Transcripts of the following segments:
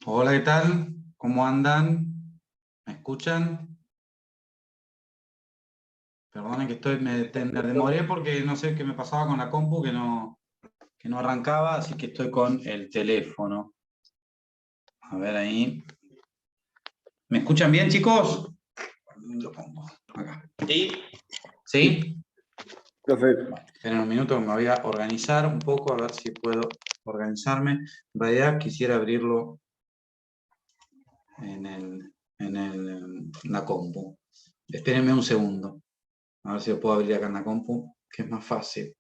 Hola, ¿qué tal? ¿Cómo andan? ¿Me escuchan? Perdonen que me demoré porque no sé qué me pasaba con la compu que no arrancaba, así que estoy con el teléfono. A ver ahí. ¿Me escuchan bien, chicos? Lo pongo acá. Sí. ¿Sí? Perfecto. Bueno, esperen un minuto, me voy a organizar un poco, a ver si puedo organizarme. En realidad quisiera abrirlo en la compu. Espérenme un segundo. A ver si lo puedo abrir acá en la compu, que es más fácil.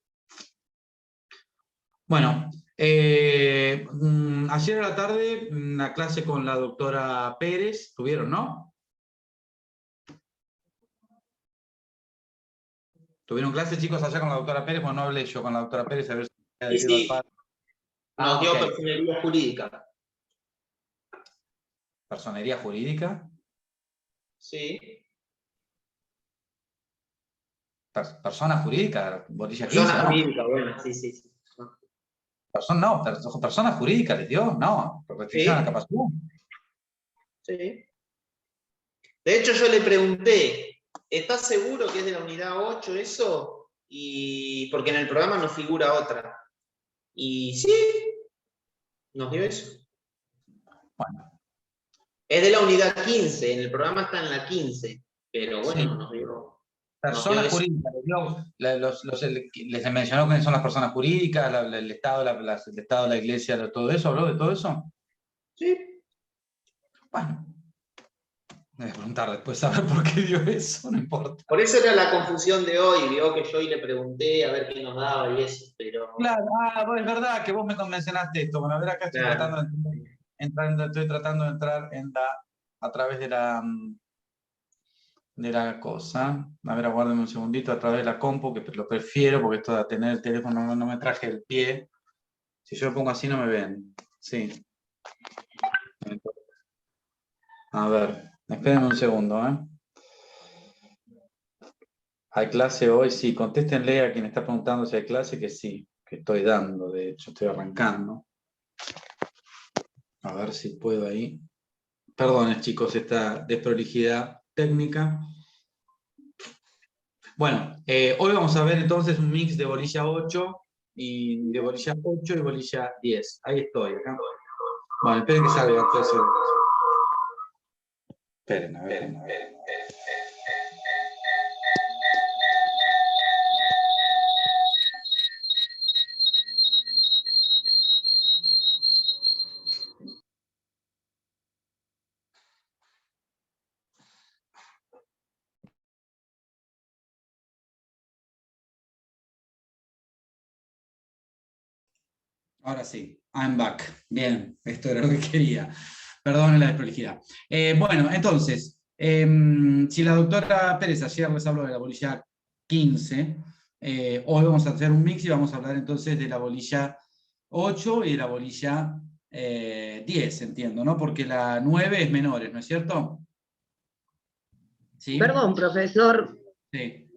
Bueno, ayer a la tarde, una clase con la doctora Pérez, ¿tuvieron, no? ¿Tuvieron clase, chicos, allá con la doctora Pérez? Bueno, no hablé yo con la doctora Pérez, a ver si me Sí, adherido al sí. padre. Nos dio Ok. personería jurídica. Personería jurídica. Sí. Persona jurídica, bolilla 15, Persona ¿no? jurídica, bueno, sí, sí, sí. Persona jurídica les dio, no, restricción a la Sí, capacidad. sí. De hecho, yo le pregunté, ¿estás seguro que es de la unidad 8 eso? Y porque en el programa nos figura otra. Y sí, nos dio eso. Bueno, Es de la unidad 15, en el programa está en la 15, pero bueno, sí. nos dio Personas eso. jurídicas, les mencionó quiénes son las personas jurídicas, el Estado, el Estado, la Iglesia, todo eso, ¿habló de todo eso? Sí. Bueno, me voy a preguntar después a ver por qué dio eso, no importa. Por eso era la confusión de hoy, vio que yo hoy le pregunté a ver qué nos daba y eso, pero... Claro, bueno, es verdad que vos me mencionaste esto. Bueno, a ver, acá estoy Claro. estoy tratando de entrar a través de la cosa. A ver, aguárdame un segundito a través de la compu, que lo prefiero porque esto de tener el teléfono no me traje el pie. Si yo lo pongo así no me ven. Sí. A ver, espérenme un segundo, ¿eh? ¿Hay clase hoy? Sí, contéstenle a quien está preguntando si hay clase, que sí, que estoy dando, de hecho, estoy arrancando. A ver si puedo ahí. Perdonen, chicos, esta desprolijidad técnica. Bueno, hoy vamos a ver entonces un mix de bolilla 8 y de bolilla 8 y bolilla 10. Ahí estoy, acá. Bueno, esperen que salga. Entonces. Esperen, a ver. Ahora sí, I'm back. Bien, esto era lo que quería. Perdón la desprolijidad. Bueno, entonces, si la doctora Pérez ayer les habló de la bolilla 15, hoy vamos a hacer un mix y vamos a hablar entonces de la bolilla 8 y de la bolilla 10, entiendo, ¿no? Porque la 9 es menores, ¿no es cierto? ¿Sí? Perdón, profesor, Sí.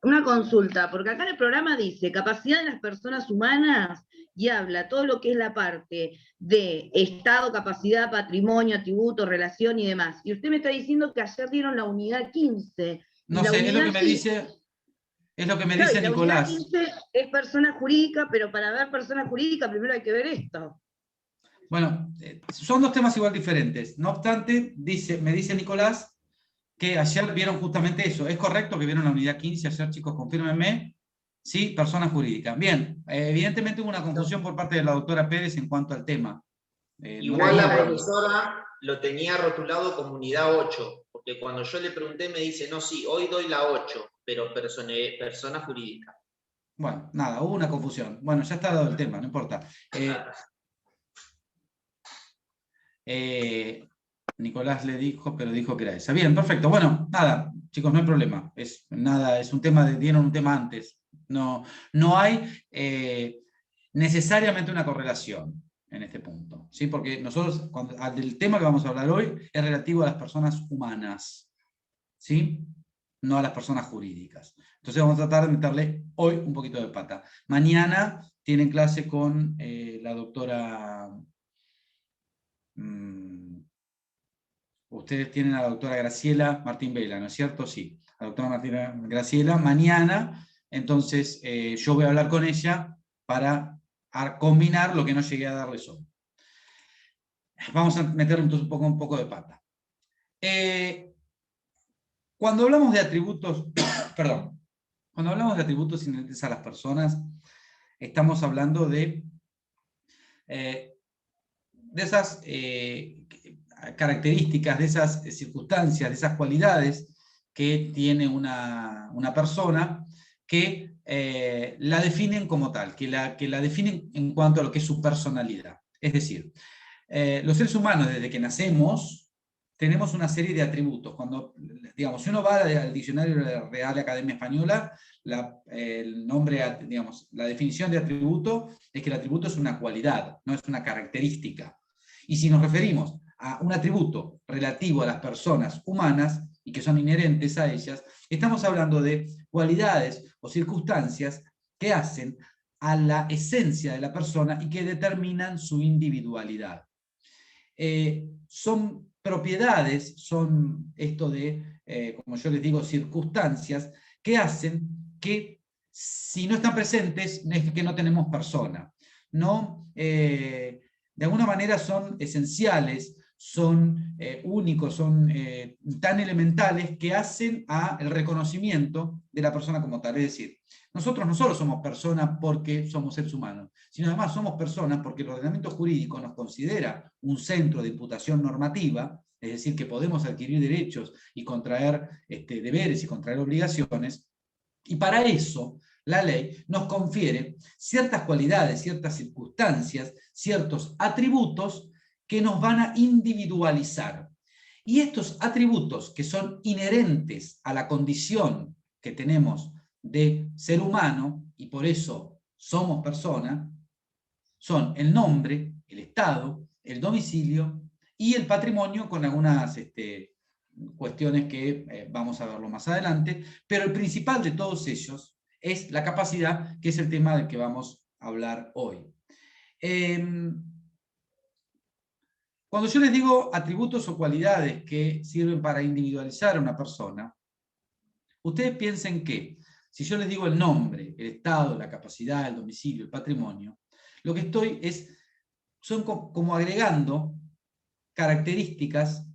una consulta, porque acá en el programa dice capacidad de las personas humanas y habla todo lo que es la parte de Estado, capacidad, patrimonio, atributo, relación y demás. Y usted me está diciendo que ayer dieron la unidad 15. Y No la sé, es lo que unidad me dice, es lo que me claro, dice y la unidad Nicolás. 15 es persona jurídica, pero para ver persona jurídica primero hay que ver esto. Bueno, son dos temas igual diferentes. No obstante, me dice Nicolás que ayer vieron justamente eso. ¿Es correcto que vieron la unidad 15 ayer, chicos? Confírmenme. Sí, persona jurídica. Bien, evidentemente hubo una confusión por parte de la doctora Pérez en cuanto al tema. Igual la profesora lo tenía rotulado como unidad 8, porque cuando yo le pregunté me dice, no, sí, hoy doy la 8, pero persona jurídica. Bueno, nada, hubo una confusión. Bueno, ya está dado el tema, no importa. Nicolás le dijo, pero dijo que era esa. Bien, perfecto. Bueno, nada, chicos, no hay problema. Es un tema dieron un tema antes. No hay necesariamente una correlación en este punto, ¿sí? Porque nosotros, el tema que vamos a hablar hoy es relativo a las personas humanas, ¿sí? No a las personas jurídicas. Entonces vamos a tratar de meterle hoy un poquito de pata. Mañana tienen clase con la doctora Ustedes tienen a la doctora Graciela Martín Vela, ¿no es cierto? Sí, la doctora Martín Graciela, mañana, entonces yo voy a hablar con ella para combinar lo que no llegué a darles hoy. Vamos a meterle entonces un poco de pata. Cuando hablamos de atributos, perdón, cuando hablamos de atributos inherentes a las personas, estamos hablando de esas características, de esas circunstancias, de esas cualidades que tiene una persona que la definen como tal, que la definen en cuanto a lo que es su personalidad. Es decir, los seres humanos desde que nacemos tenemos una serie de atributos. Cuando, digamos, si uno va al diccionario de la Real Academia Española, el nombre, digamos, la definición de atributo es que el atributo es una cualidad, no es una característica. Y si nos referimos a un atributo relativo a las personas humanas y que son inherentes a ellas, estamos hablando de cualidades o circunstancias que hacen a la esencia de la persona y que determinan su individualidad. Son propiedades, son esto de, como yo les digo, circunstancias que hacen que si no están presentes es que no tenemos persona. No, de alguna manera son esenciales, son únicos, son tan elementales que hacen al reconocimiento de la persona como tal. Es decir, nosotros no solo somos personas porque somos seres humanos, sino además somos personas porque el ordenamiento jurídico nos considera un centro de imputación normativa, es decir, que podemos adquirir derechos y contraer deberes y contraer obligaciones, y para eso la ley nos confiere ciertas cualidades, ciertas circunstancias, ciertos atributos que nos van a individualizar. Y estos atributos que son inherentes a la condición que tenemos de ser humano, y por eso somos personas, son el nombre, el estado, el domicilio y el patrimonio, con algunas cuestiones que vamos a verlo más adelante, pero el principal de todos ellos es la capacidad, que es el tema del que vamos a hablar hoy. Cuando yo les digo atributos o cualidades que sirven para individualizar a una persona, ustedes piensen que si yo les digo el nombre, el estado, la capacidad, el domicilio, el patrimonio, lo que estoy son como agregando características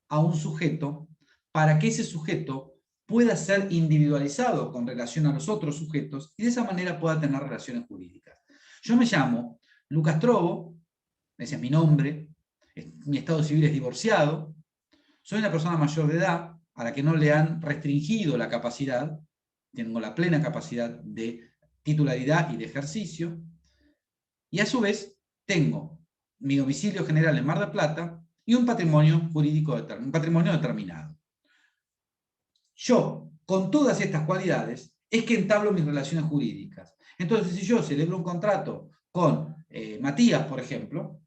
a un sujeto para que ese sujeto pueda ser individualizado con relación a los otros sujetos y de esa manera pueda tener relaciones jurídicas. Yo me llamo Lucas Trobo, ese es mi nombre, mi estado civil es divorciado, soy una persona mayor de edad a la que no le han restringido la capacidad, tengo la plena capacidad de titularidad y de ejercicio, y a su vez tengo mi domicilio general en Mar del Plata y un patrimonio jurídico un patrimonio determinado. Yo, con todas estas cualidades, es que entablo mis relaciones jurídicas. Entonces, si yo celebro un contrato con Matías, por ejemplo,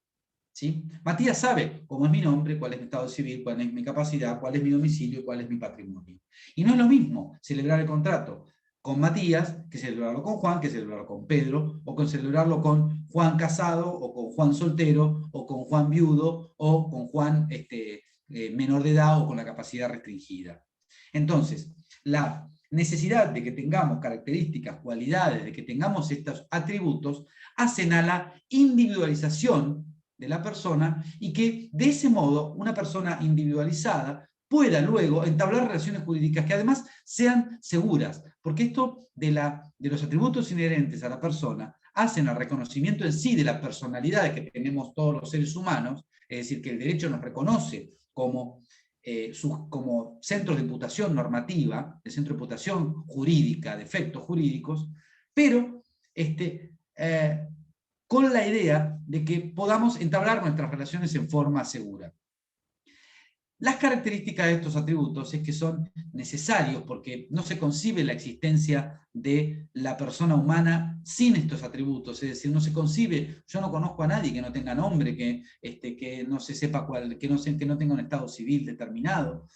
¿sí? Matías sabe cómo es mi nombre, cuál es mi estado civil, cuál es mi capacidad, cuál es mi domicilio y cuál es mi patrimonio. Y no es lo mismo celebrar el contrato con Matías que celebrarlo con Juan, que celebrarlo con Pedro, o con celebrarlo con Juan casado, o con Juan soltero, o con Juan viudo, o con Juan menor de edad o con la capacidad restringida. Entonces, la necesidad de que tengamos características, cualidades, de que tengamos estos atributos, hacen a la individualización de la persona y que de ese modo una persona individualizada pueda luego entablar relaciones jurídicas que además sean seguras, porque esto de los atributos inherentes a la persona hacen al reconocimiento en sí de las personalidades que tenemos todos los seres humanos, es decir, que el derecho nos reconoce como centros de imputación normativa, de centro de imputación jurídica, de efectos jurídicos, pero con la idea de que podamos entablar nuestras relaciones en forma segura. Las características de estos atributos es que son necesarios porque no se concibe la existencia de la persona humana sin estos atributos, es decir, no se concibe, yo no conozco a nadie que no tenga nombre, que no se sepa que no tenga un estado civil determinado,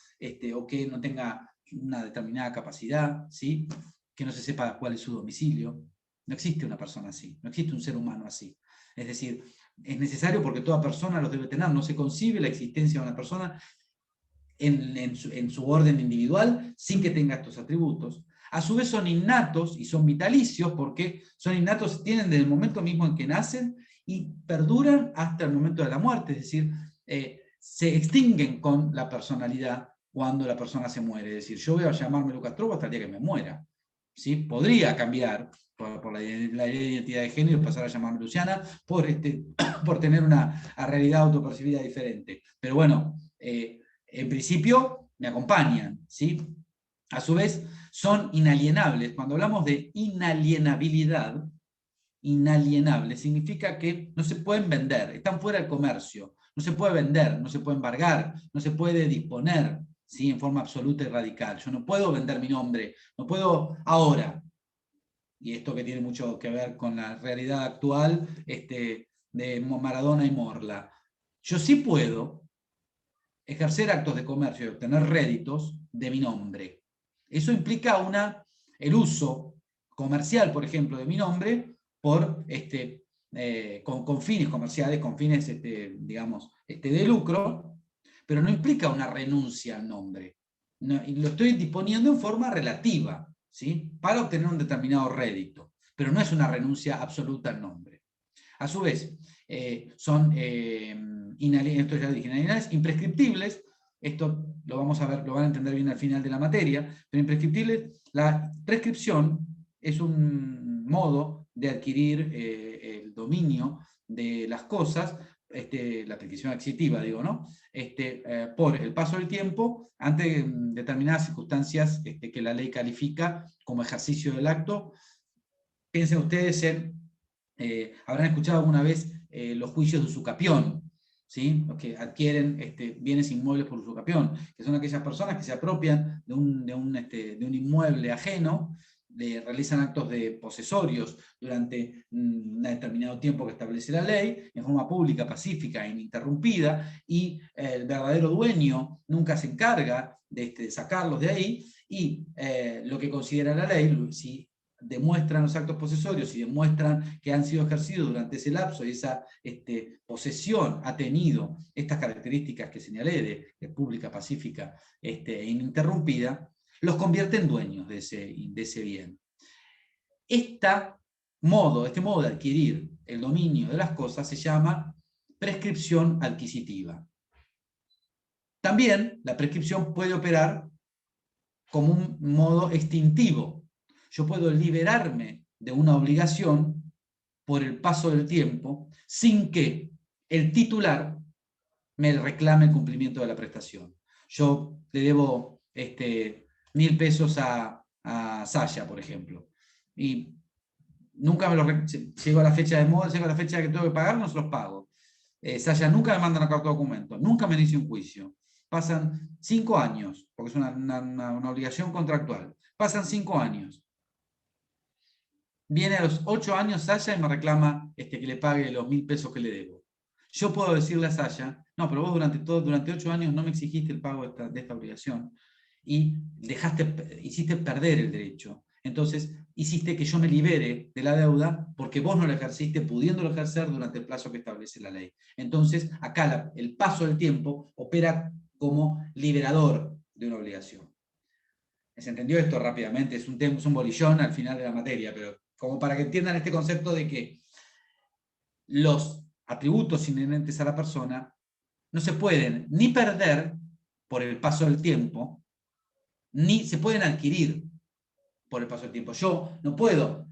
o que no tenga una determinada capacidad, ¿sí? Que no se sepa cuál es su domicilio. No existe una persona así, no existe un ser humano así. Es decir, es necesario porque toda persona los debe tener. No se concibe la existencia de una persona en su orden individual sin que tenga estos atributos. A su vez son innatos y son vitalicios porque son innatos, tienen desde el momento mismo en que nacen y perduran hasta el momento de la muerte, es decir, se extinguen con la personalidad cuando la persona se muere. Es decir, yo voy a llamarme Lucas Trobo hasta el día que me muera. ¿Sí? Podría cambiar por la identidad de género y pasar a llamarme Luciana por tener una realidad autopercibida diferente. Pero bueno, en principio me acompañan, ¿sí? A su vez, son inalienables. Cuando hablamos de inalienabilidad, inalienable significa que no se pueden vender, están fuera del comercio, no se puede vender, no se puede embargar, no se puede disponer, ¿sí? En forma absoluta y radical. Yo no puedo vender mi nombre, no puedo ahora. Y esto que tiene mucho que ver con la realidad actual de Maradona y Morla. Yo sí puedo ejercer actos de comercio y obtener réditos de mi nombre. Eso implica el uso comercial, por ejemplo, de mi nombre con fines comerciales, con fines digamos, de lucro, pero no implica una renuncia al nombre. No, y lo estoy disponiendo en forma relativa, ¿sí? Para obtener un determinado rédito, pero no es una renuncia absoluta al nombre. A su vez, son esto ya dije, inalienables, imprescriptibles. Esto lo vamos a ver, lo van a entender bien al final de la materia, pero imprescriptibles, la prescripción es un modo de adquirir el dominio de las cosas, la prescripción adquisitiva, digo, ¿no? Por el paso del tiempo ante determinadas circunstancias que la ley califica como ejercicio del acto. Piensen ustedes habrán escuchado alguna vez los juicios de usucapión, ¿sí? Los que adquieren bienes inmuebles por usucapión, que son aquellas personas que se apropian de un inmueble ajeno, realizan actos de posesorios durante un determinado tiempo que establece la ley, en forma pública, pacífica e ininterrumpida, y el verdadero dueño nunca se encarga de sacarlos de ahí, y lo que considera la ley, si demuestran los actos posesorios y demuestran que han sido ejercidos durante ese lapso y esa posesión ha tenido estas características que señalé de pública, pacífica e ininterrumpida, los convierte en dueños de ese bien. Este modo de adquirir el dominio de las cosas se llama prescripción adquisitiva. También la prescripción puede operar como un modo extintivo. Yo puedo liberarme de una obligación por el paso del tiempo sin que el titular me reclame el cumplimiento de la prestación. Yo le debo 1.000 pesos a Sasha, por ejemplo, y nunca llego a la fecha de moda, llego a la fecha que tengo que pagar, no se los pago. Sasha nunca me manda una carta de documento, nunca me inicia un juicio. Pasan 5 años, porque es una obligación contractual. Pasan 5 años. Viene a los 8 años Sasha y me reclama que le pague los 1.000 pesos que le debo. Yo puedo decirle a Sasha, no, pero vos durante 8 años no me exigiste el pago de esta obligación y hiciste perder el derecho. Entonces, hiciste que yo me libere de la deuda porque vos no lo ejerciste pudiéndolo ejercer durante el plazo que establece la ley. Entonces, acá el paso del tiempo opera como liberador de una obligación. ¿Se entendió esto rápidamente? Es un bolillón al final de la materia, pero como para que entiendan este concepto de que los atributos inherentes a la persona no se pueden ni perder por el paso del tiempo, ni se pueden adquirir por el paso del tiempo. Yo no puedo,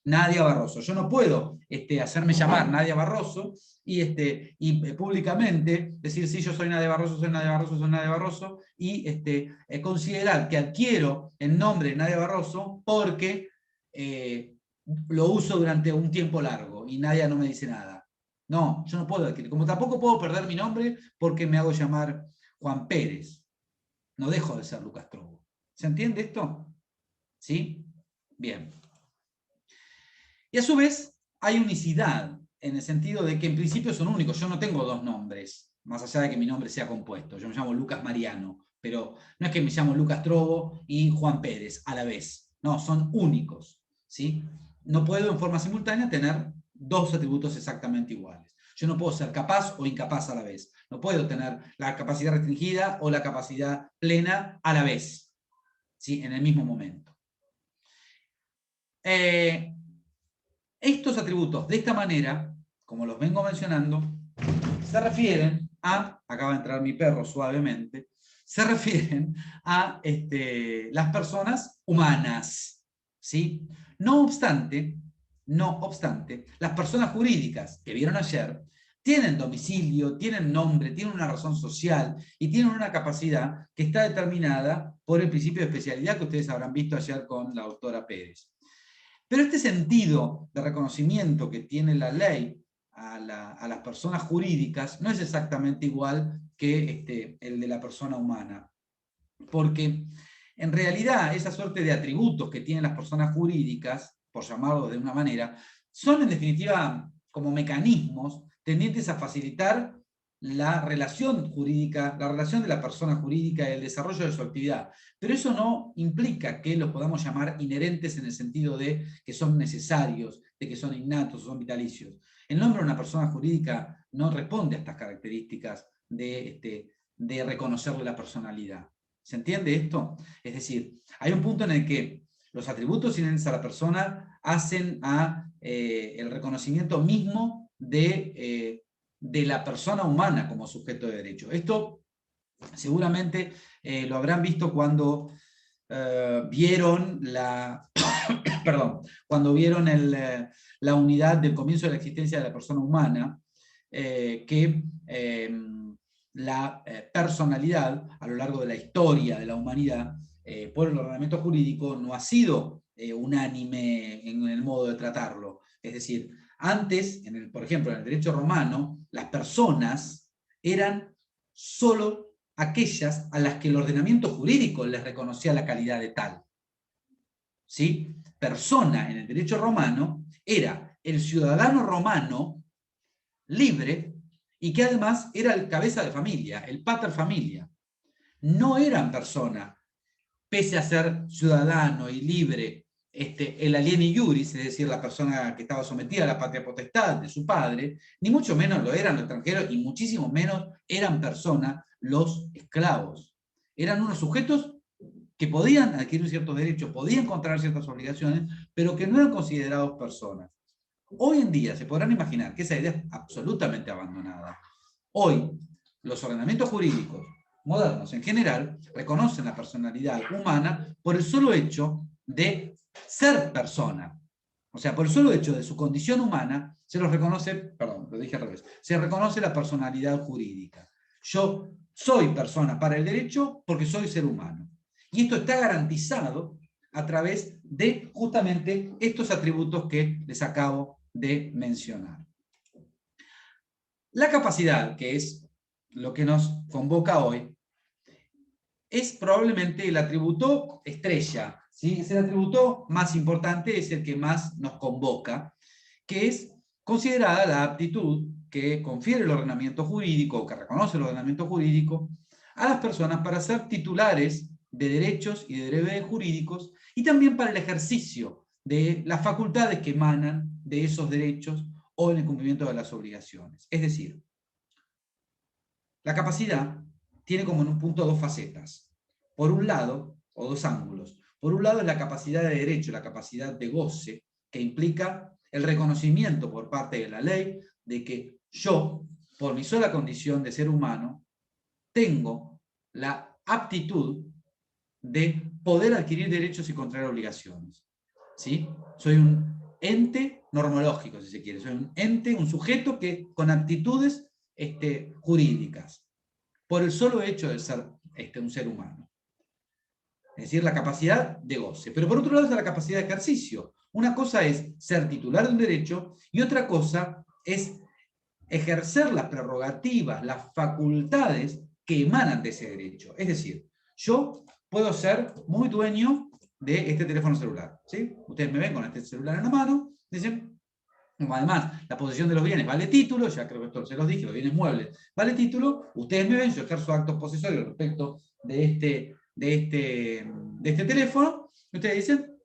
Nadia Barroso, yo no puedo hacerme llamar Nadia Barroso y públicamente decir, sí, yo soy Nadia Barroso, soy Nadia Barroso, soy Nadia Barroso, y considerar que adquiero el nombre de Nadia Barroso porque lo uso durante un tiempo largo y Nadia no me dice nada. No, yo no puedo adquirir. Como tampoco puedo perder mi nombre porque me hago llamar Juan Pérez. No dejo de ser Lucas Trobo. ¿Se entiende esto? ¿Sí? Bien. Y a su vez hay unicidad, en el sentido de que en principio son únicos. Yo no tengo 2 nombres, más allá de que mi nombre sea compuesto. Yo me llamo Lucas Mariano, pero no es que me llamo Lucas Trobo y Juan Pérez a la vez. No, son únicos. ¿Sí? No puedo en forma simultánea tener dos atributos exactamente iguales. Yo no puedo ser capaz o incapaz a la vez. No puedo tener la capacidad restringida o la capacidad plena a la vez, ¿sí? En el mismo momento. Estos atributos, de esta manera, como los vengo mencionando, se refieren a, acaba de entrar mi perro suavemente, se refieren a las personas humanas, ¿sí? No obstante, las personas jurídicas que vieron ayer tienen domicilio, tienen nombre, tienen una razón social y tienen una capacidad que está determinada por el principio de especialidad que ustedes habrán visto ayer con la doctora Pérez. Pero este sentido de reconocimiento que tiene la ley a las personas jurídicas no es exactamente igual que el de la persona humana. Porque en realidad esa suerte de atributos que tienen las personas jurídicas, por llamarlo de una manera, son en definitiva como mecanismos tendientes a facilitar la relación jurídica, la relación de la persona jurídica y el desarrollo de su actividad. Pero eso no implica que los podamos llamar inherentes en el sentido de que son necesarios, de que son innatos o son vitalicios. El nombre de una persona jurídica no responde a estas características de reconocerle la personalidad. ¿Se entiende esto? Es decir, hay un punto en el que los atributos inherentes a la persona hacen el reconocimiento mismo de la persona humana como sujeto de derecho. Esto seguramente lo habrán visto cuando vieron cuando vieron la unidad del comienzo de la existencia de la persona humana, que la personalidad a lo largo de la historia de la humanidad por el ordenamiento jurídico no ha sido unánime en el modo de tratarlo. Es decir, antes, por ejemplo, en el derecho romano, las personas eran solo aquellas a las que el ordenamiento jurídico les reconocía la calidad de tal. ¿Sí? Persona en el derecho romano era el ciudadano romano libre y que además era el cabeza de familia, el pater familia. No eran personas, pese a ser ciudadano y libre, el alieni iuris, es decir, la persona que estaba sometida a la patria potestad de su padre, ni mucho menos lo eran los extranjeros y muchísimo menos eran personas los esclavos. Eran unos sujetos que podían adquirir ciertos derechos, podían contraer ciertas obligaciones, pero que no eran considerados personas. Hoy en día se podrán imaginar que esa idea es absolutamente abandonada. Hoy, los ordenamientos jurídicos modernos en general reconocen la personalidad humana por el solo hecho de ser persona. O sea, por el solo hecho de su condición humana, se los reconoce, perdón, lo dije al revés, se reconoce la personalidad jurídica. Yo soy persona para el derecho porque soy ser humano. Y esto está garantizado a través de justamente estos atributos que les acabo de mencionar. La capacidad, que es lo que nos convoca hoy, es probablemente el atributo estrella, ¿sí? Es el atributo más importante, es el que más nos convoca, que es considerada la aptitud que confiere el ordenamiento jurídico, que reconoce el ordenamiento jurídico, a las personas para ser titulares de derechos y de deberes jurídicos, y también para el ejercicio de las facultades que emanan de esos derechos o en el cumplimiento de las obligaciones. Es decir, la capacidad tiene como en un punto dos facetas. Por un lado, o dos ángulos. Por un lado es la capacidad de derecho, la capacidad de goce, que implica el reconocimiento por parte de la ley de que yo, por mi sola condición de ser humano, tengo la aptitud de poder adquirir derechos y contraer obligaciones. ¿Sí? Soy un ente normológico, si se quiere. Soy un ente, un sujeto que con aptitudes jurídicas, por el solo hecho de ser un ser humano. Es decir, la capacidad de goce. Pero por otro lado está la capacidad de ejercicio. Una cosa es ser titular de un derecho y otra cosa es ejercer las prerrogativas, las facultades que emanan de ese derecho. Es decir, yo puedo ser muy dueño de este teléfono celular. ¿Sí? Ustedes me ven con este celular en la mano, dicen, además, la posesión de los bienes vale título, ya creo que esto se los dije, los bienes muebles vale título, ustedes me ven, yo ejerzo actos posesorios respecto de este teléfono, y ustedes dicen,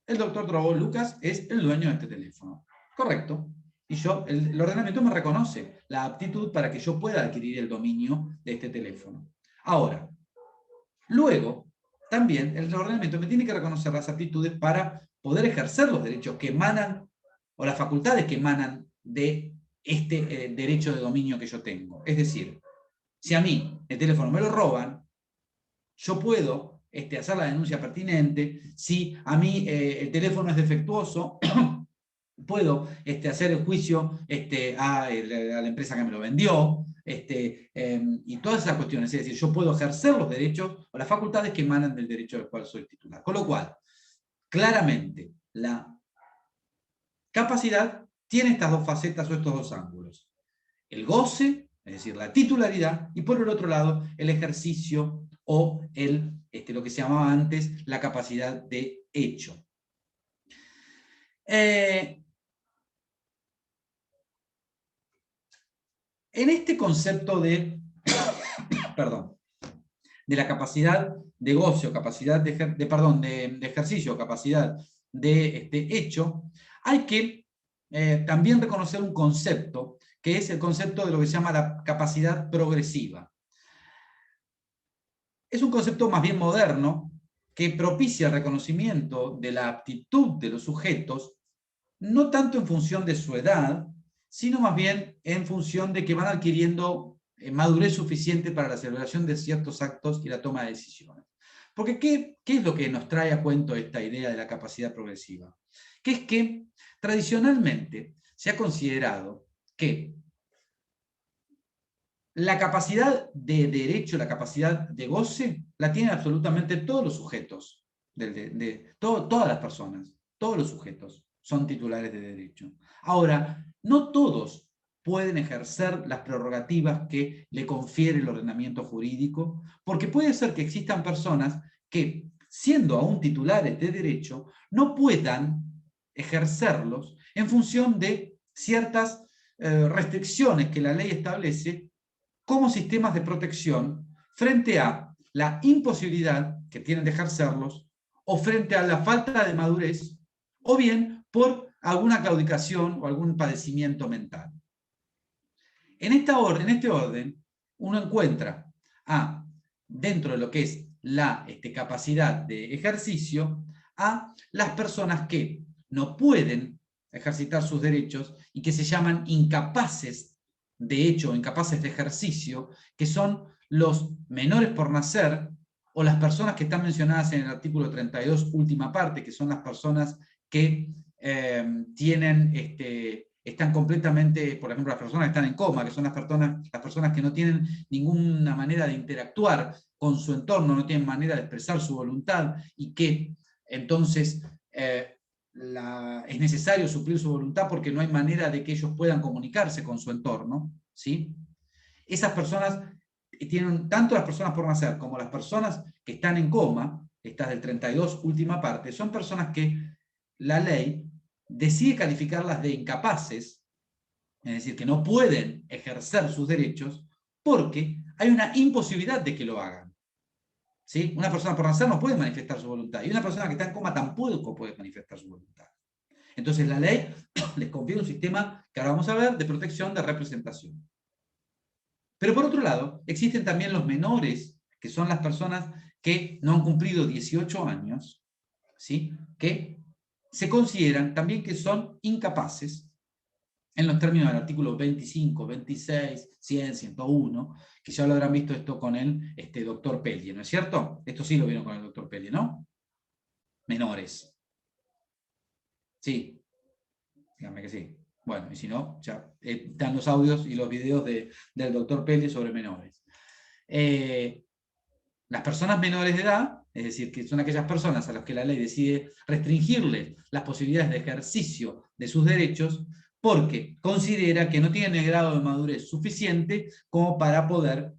el doctor Trabó Lucas es el dueño de este teléfono. Correcto. Y el ordenamiento me reconoce la aptitud para que yo pueda adquirir el dominio de este teléfono. Ahora, luego, también el ordenamiento me tiene que reconocer las aptitudes para poder ejercer los derechos que emanan, o las facultades que emanan de este derecho de dominio que yo tengo. Es decir, si a mí el teléfono me lo roban, yo puedo hacer la denuncia pertinente. Si a mí el teléfono es defectuoso, puedo hacer el juicio a la empresa que me lo vendió, y todas esas cuestiones. Es decir, yo puedo ejercer los derechos o las facultades que emanan del derecho del cual soy titular. Con lo cual, claramente, la capacidad tiene estas dos facetas o estos dos ángulos. El goce, es decir, la titularidad, y por el otro lado, el ejercicio o lo que se llamaba antes la capacidad de hecho. En este concepto de la capacidad de goce o capacidad de ejercicio, capacidad de hecho, hay que también reconocer un concepto, que es el concepto de lo que se llama la capacidad progresiva. Es un concepto más bien moderno, que propicia el reconocimiento de la aptitud de los sujetos, no tanto en función de su edad, sino más bien en función de que van adquiriendo madurez suficiente para la celebración de ciertos actos y la toma de decisiones. Porque ¿qué es lo que nos trae a cuento esta idea de la capacidad progresiva? Que es que tradicionalmente se ha considerado que la capacidad de derecho, la capacidad de goce, la tienen absolutamente todos los sujetos, todas las personas, todos los sujetos son titulares de derecho. Ahora, no todos pueden ejercer las prerrogativas que le confiere el ordenamiento jurídico, porque puede ser que existan personas que, siendo aún titulares de derecho, no puedan ejercerlos en función de ciertas restricciones que la ley establece como sistemas de protección frente a la imposibilidad que tienen de ejercerlos, o frente a la falta de madurez, o bien por alguna claudicación o algún padecimiento mental. En este orden, uno encuentra dentro de lo que es la capacidad de ejercicio, a las personas que no pueden ejercitar sus derechos y que se llaman incapaces de hecho, incapaces de ejercicio, que son los menores por nacer, o las personas que están mencionadas en el artículo 32, última parte, que son las personas que están completamente, por ejemplo, las personas que están en coma, que son las personas que no tienen ninguna manera de interactuar con su entorno, no tienen manera de expresar su voluntad, y que entonces es necesario suplir su voluntad porque no hay manera de que ellos puedan comunicarse con su entorno, ¿sí? Esas personas tienen, tanto las personas por nacer como las personas que están en coma, estas del 32, última parte, son personas que la ley decide calificarlas de incapaces, es decir, que no pueden ejercer sus derechos porque hay una imposibilidad de que lo hagan. ¿Sí? Una persona por nacer no puede manifestar su voluntad, y una persona que está en coma tampoco puede manifestar su voluntad. Entonces la ley les confiere un sistema, que ahora vamos a ver, de protección de representación. Pero por otro lado, existen también los menores, que son las personas que no han cumplido 18 años, ¿sí? Que se consideran también que son incapaces, en los términos del artículo 25, 26, 100, 101, que ya lo habrán visto esto con el doctor Pellier, ¿no es cierto? Esto sí lo vieron con el doctor Pellier, ¿no? Menores. Sí. Díganme que sí. Bueno, y si no, ya están los audios y los videos del doctor Pellier sobre menores. Las personas menores de edad, es decir, que son aquellas personas a las que la ley decide restringirles las posibilidades de ejercicio de sus derechos, porque considera que no tienen el grado de madurez suficiente como para poder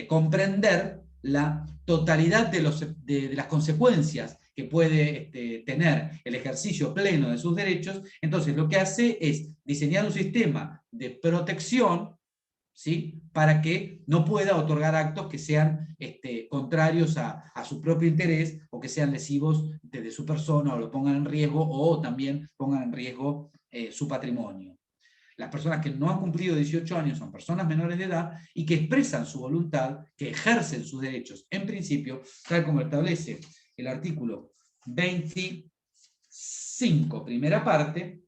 comprender la totalidad de las consecuencias que puede tener el ejercicio pleno de sus derechos. Entonces lo que hace es diseñar un sistema de protección, ¿sí? Para que no pueda otorgar actos que sean contrarios a su propio interés, o que sean lesivos de su persona, o lo pongan en riesgo, o también pongan en riesgo su patrimonio. las personas que no han cumplido 18 años son personas menores de edad y que expresan su voluntad, que ejercen sus derechos, en principio, tal como establece el artículo 25, primera parte,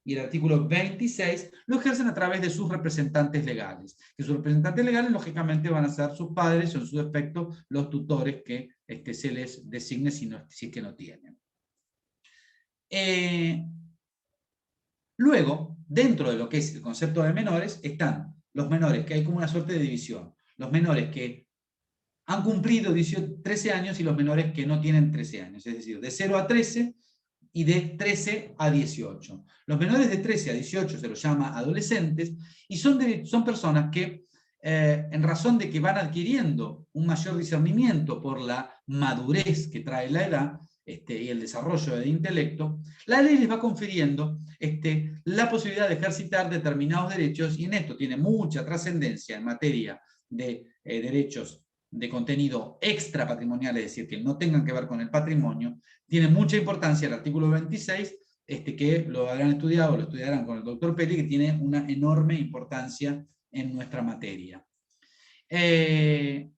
y el artículo 26, lo ejercen a través de sus representantes legales. Que sus representantes legales, lógicamente, van a ser sus padres o, en su defecto, los tutores que se les designe si es que no tienen. Luego, dentro de lo que es el concepto de menores, están los menores, que hay como una suerte de división. Los menores que han cumplido 13 años y los menores que no tienen 13 años, es decir, de 0 a 13 y de 13 a 18. Los menores de 13 a 18 se los llama adolescentes y son personas que, en razón de que van adquiriendo un mayor discernimiento por la madurez que trae la edad, y el desarrollo del intelecto, la ley les va confiriendo la posibilidad de ejercitar determinados derechos, y en esto tiene mucha trascendencia en materia de derechos de contenido extra patrimonial, es decir, que no tengan que ver con el patrimonio. Tiene mucha importancia el artículo 26, que lo habrán estudiado, lo estudiarán con el doctor Peli, que tiene una enorme importancia en nuestra materia. En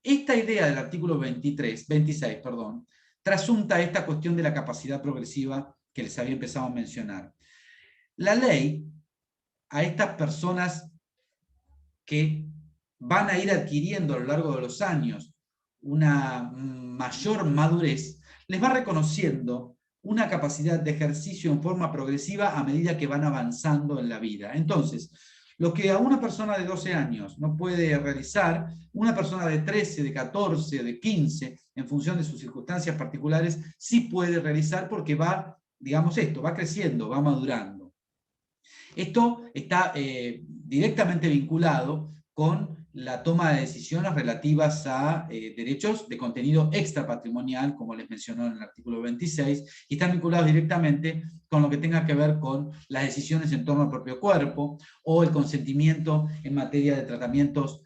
esta idea del artículo 26, trasunta esta cuestión de la capacidad progresiva que les había empezado a mencionar. La ley, a estas personas que van a ir adquiriendo a lo largo de los años una mayor madurez, les va reconociendo una capacidad de ejercicio en forma progresiva a medida que van avanzando en la vida. Entonces, lo que a una persona de 12 años no puede realizar, una persona de 13, de 14, de 15, en función de sus circunstancias particulares, sí puede realizar porque va, digamos va creciendo, va madurando. Esto está directamente vinculado con la toma de decisiones relativas a derechos de contenido extrapatrimonial, como les mencionó en el artículo 26, y están vinculados directamente con lo que tenga que ver con las decisiones en torno al propio cuerpo, o el consentimiento en materia de tratamientos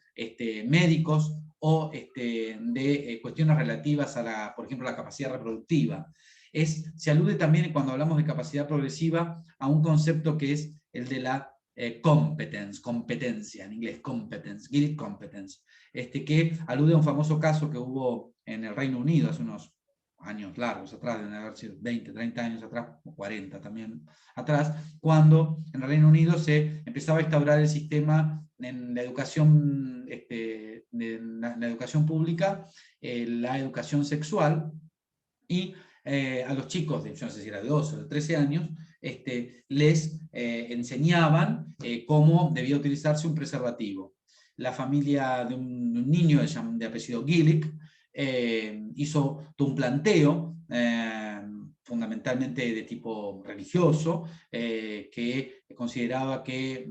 médicos, o de cuestiones relativas a, por ejemplo, la capacidad reproductiva. Se alude también, cuando hablamos de capacidad progresiva, a un concepto que es el de la competencia, en inglés, competence, guild competence, que alude a un famoso caso que hubo en el Reino Unido hace unos años largos atrás, deben haber sido 20, 30 años atrás, o 40 también atrás, cuando en el Reino Unido se empezaba a instaurar el sistema en la educación, en la educación pública, la educación sexual, y a los chicos de, yo no sé si era de 12 o de 13 años, les enseñaban cómo debía utilizarse un preservativo. La familia de un niño de apellido Gillick hizo un planteo, fundamentalmente de tipo religioso, que consideraba que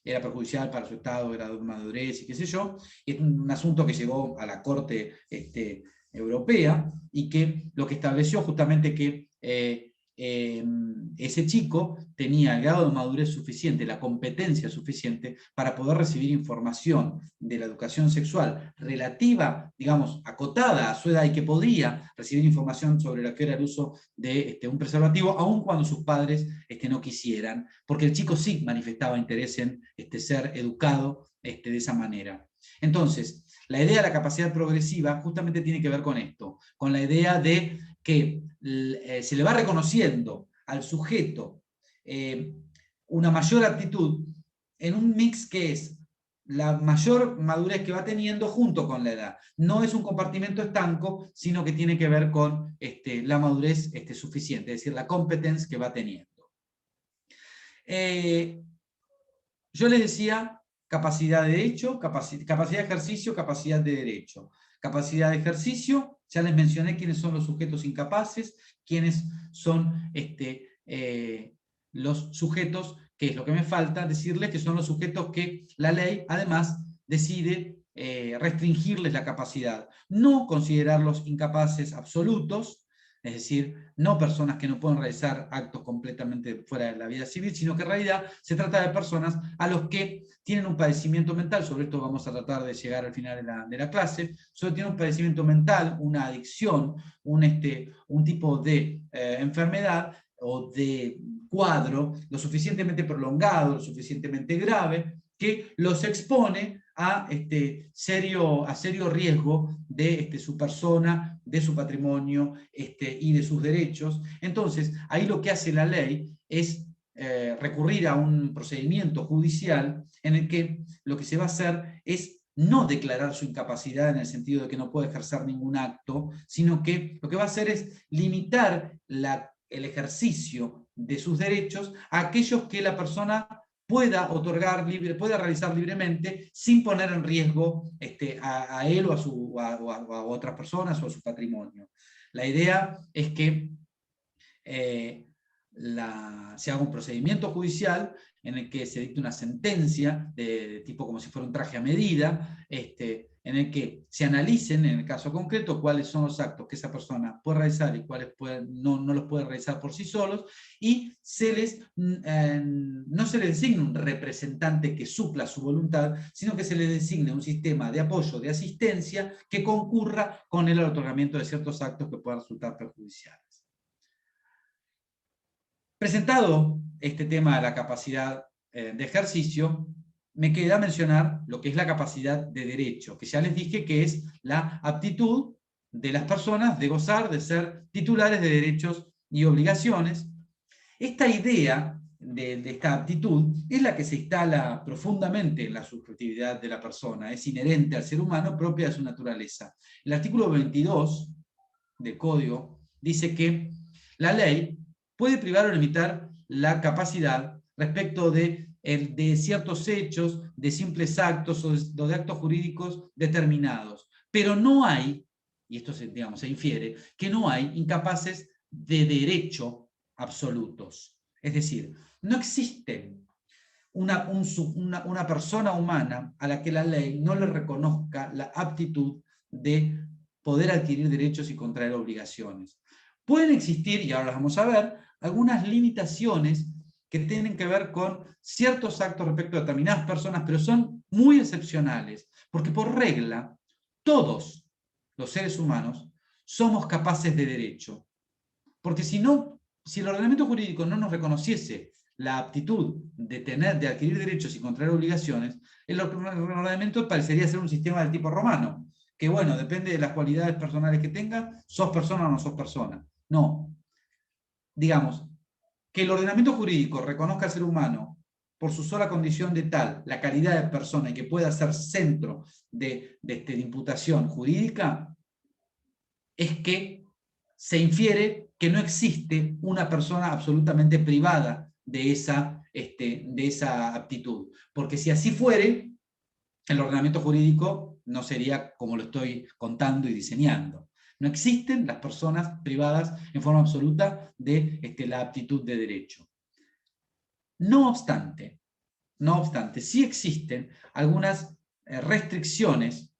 era perjudicial para su estado, grado de madurez y qué sé yo, y es un asunto que llegó a la Corte Europea, y que lo que estableció justamente que ese chico tenía el grado de madurez suficiente, la competencia suficiente para poder recibir información de la educación sexual relativa, digamos, acotada a su edad, y que podía recibir información sobre lo que era el uso de un preservativo, aun cuando sus padres no quisieran, porque el chico sí manifestaba interés en ser educado de esa manera. Entonces, la idea de la capacidad progresiva justamente tiene que ver con esto, con la idea de que se le va reconociendo al sujeto una mayor aptitud en un mix que es la mayor madurez que va teniendo junto con la edad. No es un compartimento estanco, sino que tiene que ver con la madurez suficiente, es decir, la competence que va teniendo. Yo les decía capacidad de hecho, capacidad de ejercicio, capacidad de derecho. Capacidad de ejercicio, ya les mencioné quiénes son los sujetos incapaces, quiénes son los sujetos, que es lo que me falta decirles, que son los sujetos que la ley además decide restringirles la capacidad. No considerarlos incapaces absolutos, es decir, no personas que no pueden realizar actos completamente fuera de la vida civil, sino que en realidad se trata de personas a los que tienen un padecimiento mental. Sobre esto vamos a tratar de llegar al final de la clase. Solo tienen un padecimiento mental, una adicción, un tipo de enfermedad o de cuadro lo suficientemente prolongado, lo suficientemente grave, que los expone a serio riesgo de su persona, de su patrimonio y de sus derechos. Entonces, ahí lo que hace la ley es recurrir a un procedimiento judicial en el que lo que se va a hacer es no declarar su incapacidad en el sentido de que no puede ejercer ningún acto, sino que lo que va a hacer es limitar el ejercicio de sus derechos a aquellos que la persona pueda pueda realizar libremente sin poner en riesgo a él o a otras personas o a su patrimonio. La idea es que se haga un procedimiento judicial en el que se dicte una sentencia de tipo como si fuera un traje a medida, en el que se analicen en el caso concreto cuáles son los actos que esa persona puede realizar y cuáles no los puede realizar por sí solos, y no se les designe un representante que supla su voluntad, sino que se les designe un sistema de apoyo, de asistencia, que concurra con el otorgamiento de ciertos actos que puedan resultar perjudiciales. Presentado este tema de la capacidad de ejercicio, me queda mencionar lo que es la capacidad de derecho, que ya les dije que es la aptitud de las personas de gozar, de ser titulares de derechos y obligaciones. Esta idea de esta aptitud es la que se instala profundamente en la subjetividad de la persona, es inherente al ser humano, propia de su naturaleza. El artículo 22 del Código dice que la ley puede privar o limitar la capacidad respecto de ciertos hechos, de simples actos o de actos jurídicos determinados. Pero no hay, y esto se infiere, que no hay incapaces de derecho absolutos. Es decir, no existe una persona humana a la que la ley no le reconozca la aptitud de poder adquirir derechos y contraer obligaciones. Pueden existir, y ahora las vamos a ver, algunas limitaciones que tienen que ver con ciertos actos respecto a determinadas personas, pero son muy excepcionales, porque por regla, todos los seres humanos somos capaces de derecho. Porque si el ordenamiento jurídico no nos reconociese la aptitud de adquirir derechos y contraer obligaciones, el ordenamiento parecería ser un sistema del tipo romano, que bueno, depende de las cualidades personales que tenga, sos persona o no sos persona. No. Digamos, que el ordenamiento jurídico reconozca al ser humano por su sola condición de tal, la calidad de persona, y que pueda ser centro de imputación jurídica, es que se infiere que no existe una persona absolutamente privada de esa aptitud. Porque si así fuere, el ordenamiento jurídico no sería como lo estoy contando y diseñando. No existen las personas privadas en forma absoluta de la aptitud de derecho. No obstante, sí existen algunas restricciones,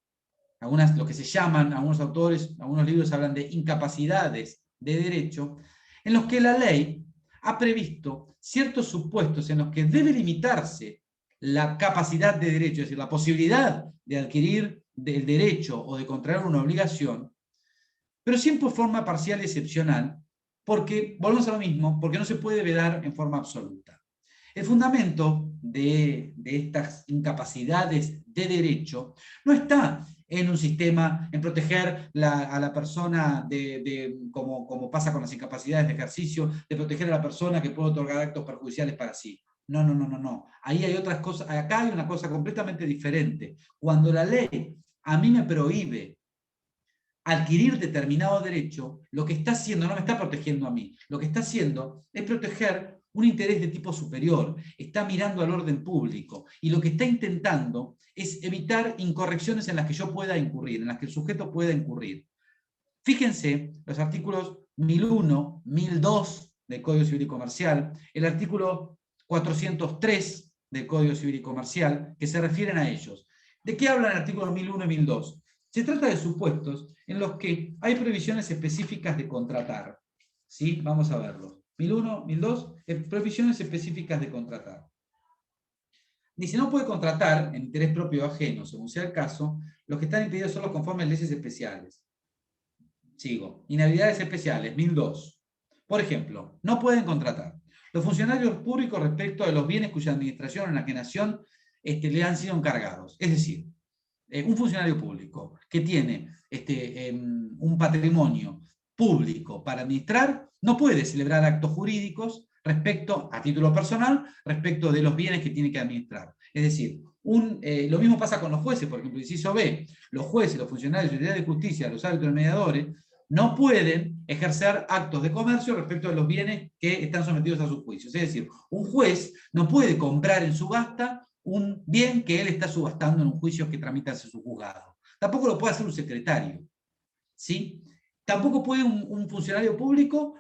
lo que se llaman, algunos autores, algunos libros hablan de incapacidades de derecho, en los que la ley ha previsto ciertos supuestos en los que debe limitarse la capacidad de derecho, es decir, la posibilidad de adquirir el derecho o de contraer una obligación, pero siempre en forma parcial y excepcional, porque, volvemos a lo mismo, porque no se puede vedar en forma absoluta. El fundamento de estas incapacidades de derecho no está en un sistema, en proteger a la persona, como pasa con las incapacidades de ejercicio, de proteger a la persona que puede otorgar actos perjudiciales para sí. No. Ahí hay otras cosas, acá hay una cosa completamente diferente. Cuando la ley a mí me prohíbe adquirir determinado derecho, lo que está haciendo no me está protegiendo a mí, lo que está haciendo es proteger un interés de tipo superior, está mirando al orden público, y lo que está intentando es evitar incorrecciones en las que yo pueda incurrir, en las que el sujeto pueda incurrir. Fíjense los artículos 1001, 1002 del Código Civil y Comercial, el artículo 403 del Código Civil y Comercial, que se refieren a ellos. ¿De qué hablan el artículo 1001 y 1002? Se trata de supuestos en los que hay previsiones específicas de contratar. ¿Sí? Vamos a verlos. 1001, 1002, previsiones específicas de contratar. Dice, no puede contratar en interés propio o ajeno, según sea el caso, los que están impedidos solo conforme a leyes especiales. Sigo. Inhabilidades especiales, 1002. Por ejemplo, no pueden contratar los funcionarios públicos respecto de los bienes cuya administración o enajenación le han sido encargados. Es decir, un funcionario público que tiene un patrimonio público para administrar no puede celebrar actos jurídicos respecto, a título personal, respecto de los bienes que tiene que administrar. Es decir, lo mismo pasa con los jueces, por ejemplo, inciso B, los jueces, los funcionarios de autoridad de justicia, los árbitros y mediadores, no pueden ejercer actos de comercio respecto de los bienes que están sometidos a sus juicios. Es decir, un juez no puede comprar en subasta un bien que él está subastando en un juicio que tramita hacia su juzgado. Tampoco lo puede hacer un secretario, ¿sí? Tampoco puede un funcionario público,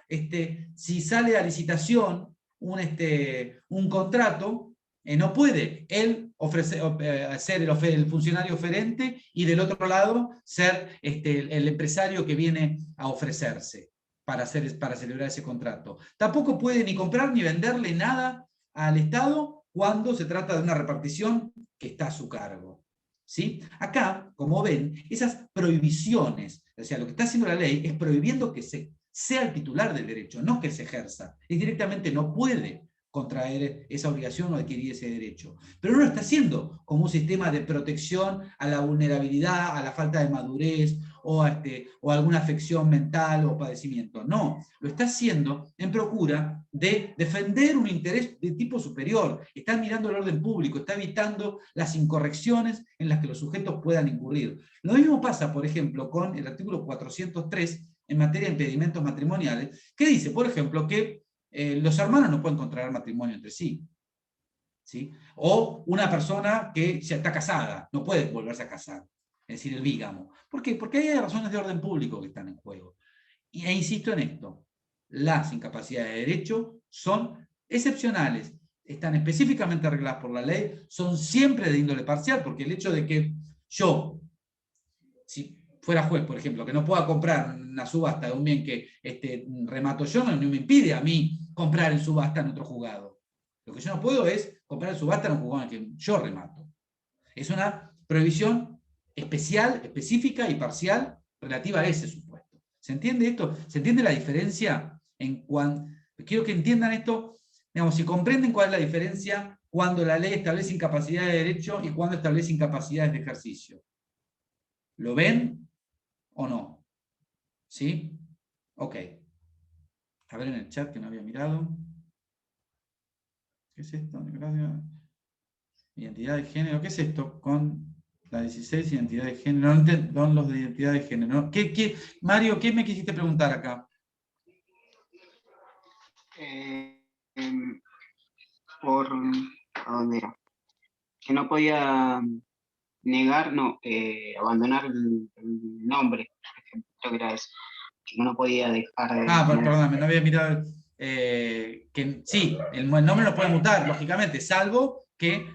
si sale a licitación un contrato, no puede él ser el funcionario oferente y del otro lado ser el empresario que viene a ofrecerse para celebrar ese contrato. Tampoco puede ni comprar ni venderle nada al Estado cuando se trata de una repartición que está a su cargo. ¿Sí? Acá, como ven, esas prohibiciones, o sea, lo que está haciendo la ley es prohibiendo que sea el titular del derecho, no que se ejerza. Y directamente no puede contraer esa obligación o adquirir ese derecho. Pero no lo está haciendo como un sistema de protección a la vulnerabilidad, a la falta de madurez o alguna afección mental o padecimiento. No, lo está haciendo en procura de defender un interés de tipo superior. Está mirando el orden público, está evitando las incorrecciones en las que los sujetos puedan incurrir. Lo mismo pasa, por ejemplo, con el artículo 403 en materia de impedimentos matrimoniales, que dice, por ejemplo, que los hermanos no pueden contraer matrimonio entre sí. ¿Sí? O una persona que ya está casada no puede volverse a casar, es decir, el bígamo. ¿Por qué? Porque hay razones de orden público que están en juego. E insisto en esto, las incapacidades de derecho son excepcionales, están específicamente arregladas por la ley, son siempre de índole parcial, porque el hecho de que yo, si fuera juez, por ejemplo, que no pueda comprar una subasta de un bien que remato yo, no me impide a mí comprar en subasta en otro juzgado. Lo que yo no puedo es comprar en subasta en un juzgado en el que yo remato. Es una prohibición especial, específica y parcial relativa a ese supuesto. ¿Se entiende esto? ¿Se entiende la diferencia? Quiero que entiendan esto, digamos, si comprenden cuál es la diferencia cuando la ley establece incapacidad de derecho y cuando establece incapacidades de ejercicio. ¿Lo ven o no? ¿Sí? Ok. A ver en el chat que no había mirado. ¿Qué es esto? Identidad de género. ¿Qué es esto? Con la 16, identidad de género. No entiendo los de identidad de género. Mario, ¿qué me quisiste preguntar acá? ¿A dónde era? Que no podía negar, abandonar el nombre, por ejemplo, creo que era eso. Que no podía dejar de... Perdóname, no había mirado. Que sí, el nombre lo puede mutar, lógicamente, salvo que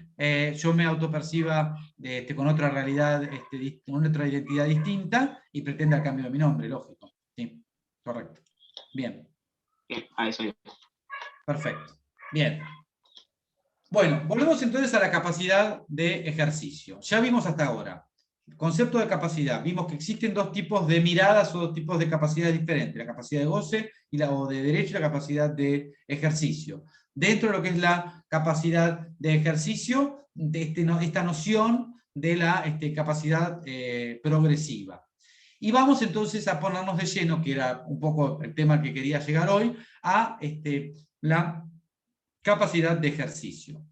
yo me autoperciba con otra realidad, con otra identidad distinta y pretenda el cambio de mi nombre, lógico. Sí, correcto. Bien. Bien, a eso yo. Perfecto. Bien. Bueno, volvemos entonces a la capacidad de ejercicio. Ya vimos hasta ahora. Concepto de capacidad. Vimos que existen dos tipos de miradas o dos tipos de capacidades diferentes. La capacidad de goce o de derecho y la capacidad de ejercicio. Dentro de lo que es la capacidad de ejercicio, esta noción de la capacidad progresiva. Y vamos entonces a ponernos de lleno, que era un poco el tema que quería llegar hoy, a la capacidad de ejercicio.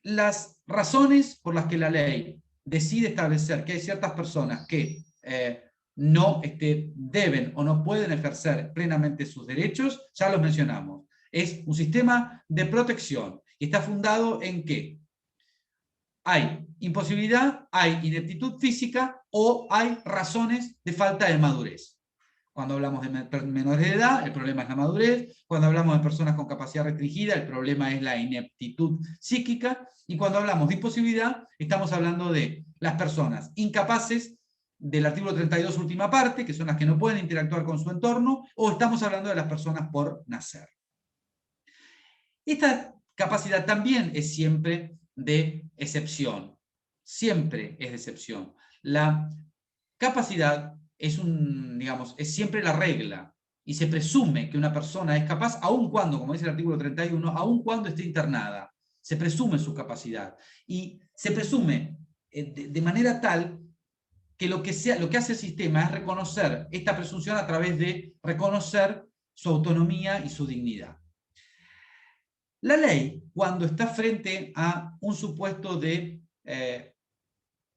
Las razones por las que la ley decide establecer que hay ciertas personas que no deben o no pueden ejercer plenamente sus derechos, ya los mencionamos. Es un sistema de protección y está fundado en que hay imposibilidad, hay ineptitud física o hay razones de falta de madurez. Cuando hablamos de menores de edad, el problema es la madurez. Cuando hablamos de personas con capacidad restringida, el problema es la ineptitud psíquica. Y cuando hablamos de imposibilidad, estamos hablando de las personas incapaces del artículo 32, última parte, que son las que no pueden interactuar con su entorno, o estamos hablando de las personas por nacer. Esta capacidad también es siempre de excepción. Siempre es de excepción. La capacidad digamos, es siempre la regla, y se presume que una persona es capaz, aun cuando, como dice el artículo 31, aun cuando esté internada, se presume su capacidad, y se presume de manera tal que lo que hace el sistema es reconocer esta presunción a través de reconocer su autonomía y su dignidad. La ley, cuando está frente a un supuesto de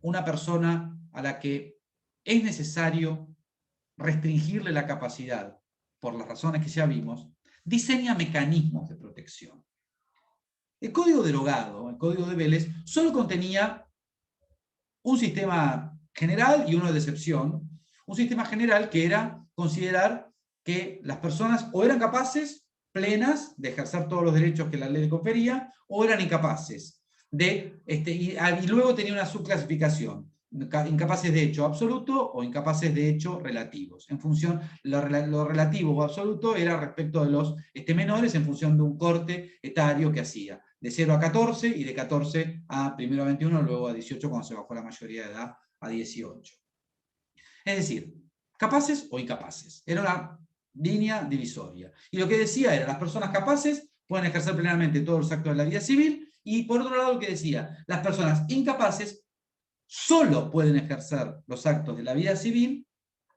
una persona a la que es necesario restringirle la capacidad, por las razones que ya vimos, diseña mecanismos de protección. El código derogado, el código de Vélez, solo contenía un sistema general y uno de excepción. Un sistema general que era considerar que las personas o eran capaces plenas de ejercer todos los derechos que la ley le confería, o eran incapaces. Y luego tenía una subclasificación: incapaces de hecho absoluto o incapaces de hecho relativos. En función, lo relativo o absoluto era respecto de los menores en función de un corte etario que hacía, de 0 a 14 y de 14 a primero a 21, luego a 18 cuando se bajó la mayoría de edad a 18. Es decir, capaces o incapaces. Era una línea divisoria. Y lo que decía era: las personas capaces pueden ejercer plenamente todos los actos de la vida civil, y por otro lado lo que decía: las personas incapaces solo pueden ejercer los actos de la vida civil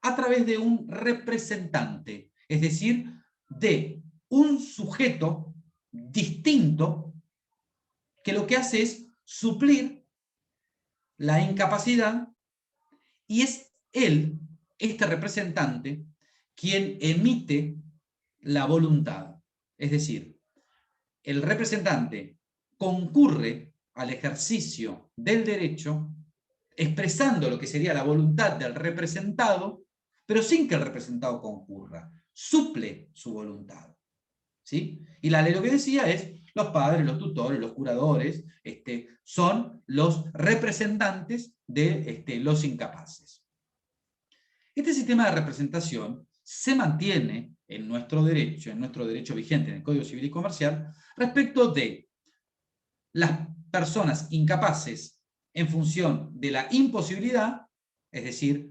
a través de un representante, es decir, de un sujeto distinto que lo que hace es suplir la incapacidad, y es él, este representante, quien emite la voluntad. Es decir, el representante concurre al ejercicio del derecho expresando lo que sería la voluntad del representado, pero sin que el representado concurra. Suple su voluntad. ¿Sí? Y la ley lo que decía es: los padres, los tutores, los curadores, son los representantes de los incapaces. Este sistema de representación se mantiene en nuestro derecho vigente, en el Código Civil y Comercial, respecto de las personas incapaces en función de la imposibilidad, es decir,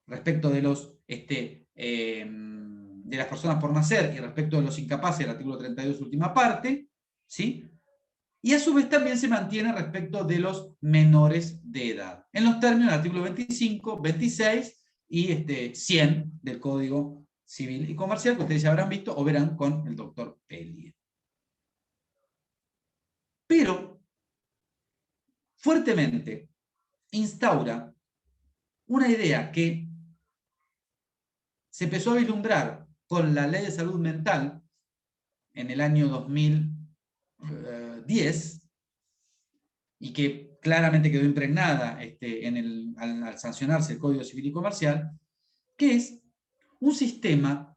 respecto de de las personas por nacer, y respecto de los incapaces, el artículo 32, última parte, ¿sí? Y a su vez también se mantiene respecto de los menores de edad, en los términos del artículo 25, 26 y 100 del Código Civil y Comercial, que ustedes ya habrán visto o verán con el doctor Pellier. Pero fuertemente instaura una idea que se empezó a vislumbrar con la Ley de Salud Mental en el año 2010, y que claramente quedó impregnada al sancionarse el Código Civil y Comercial, que es un sistema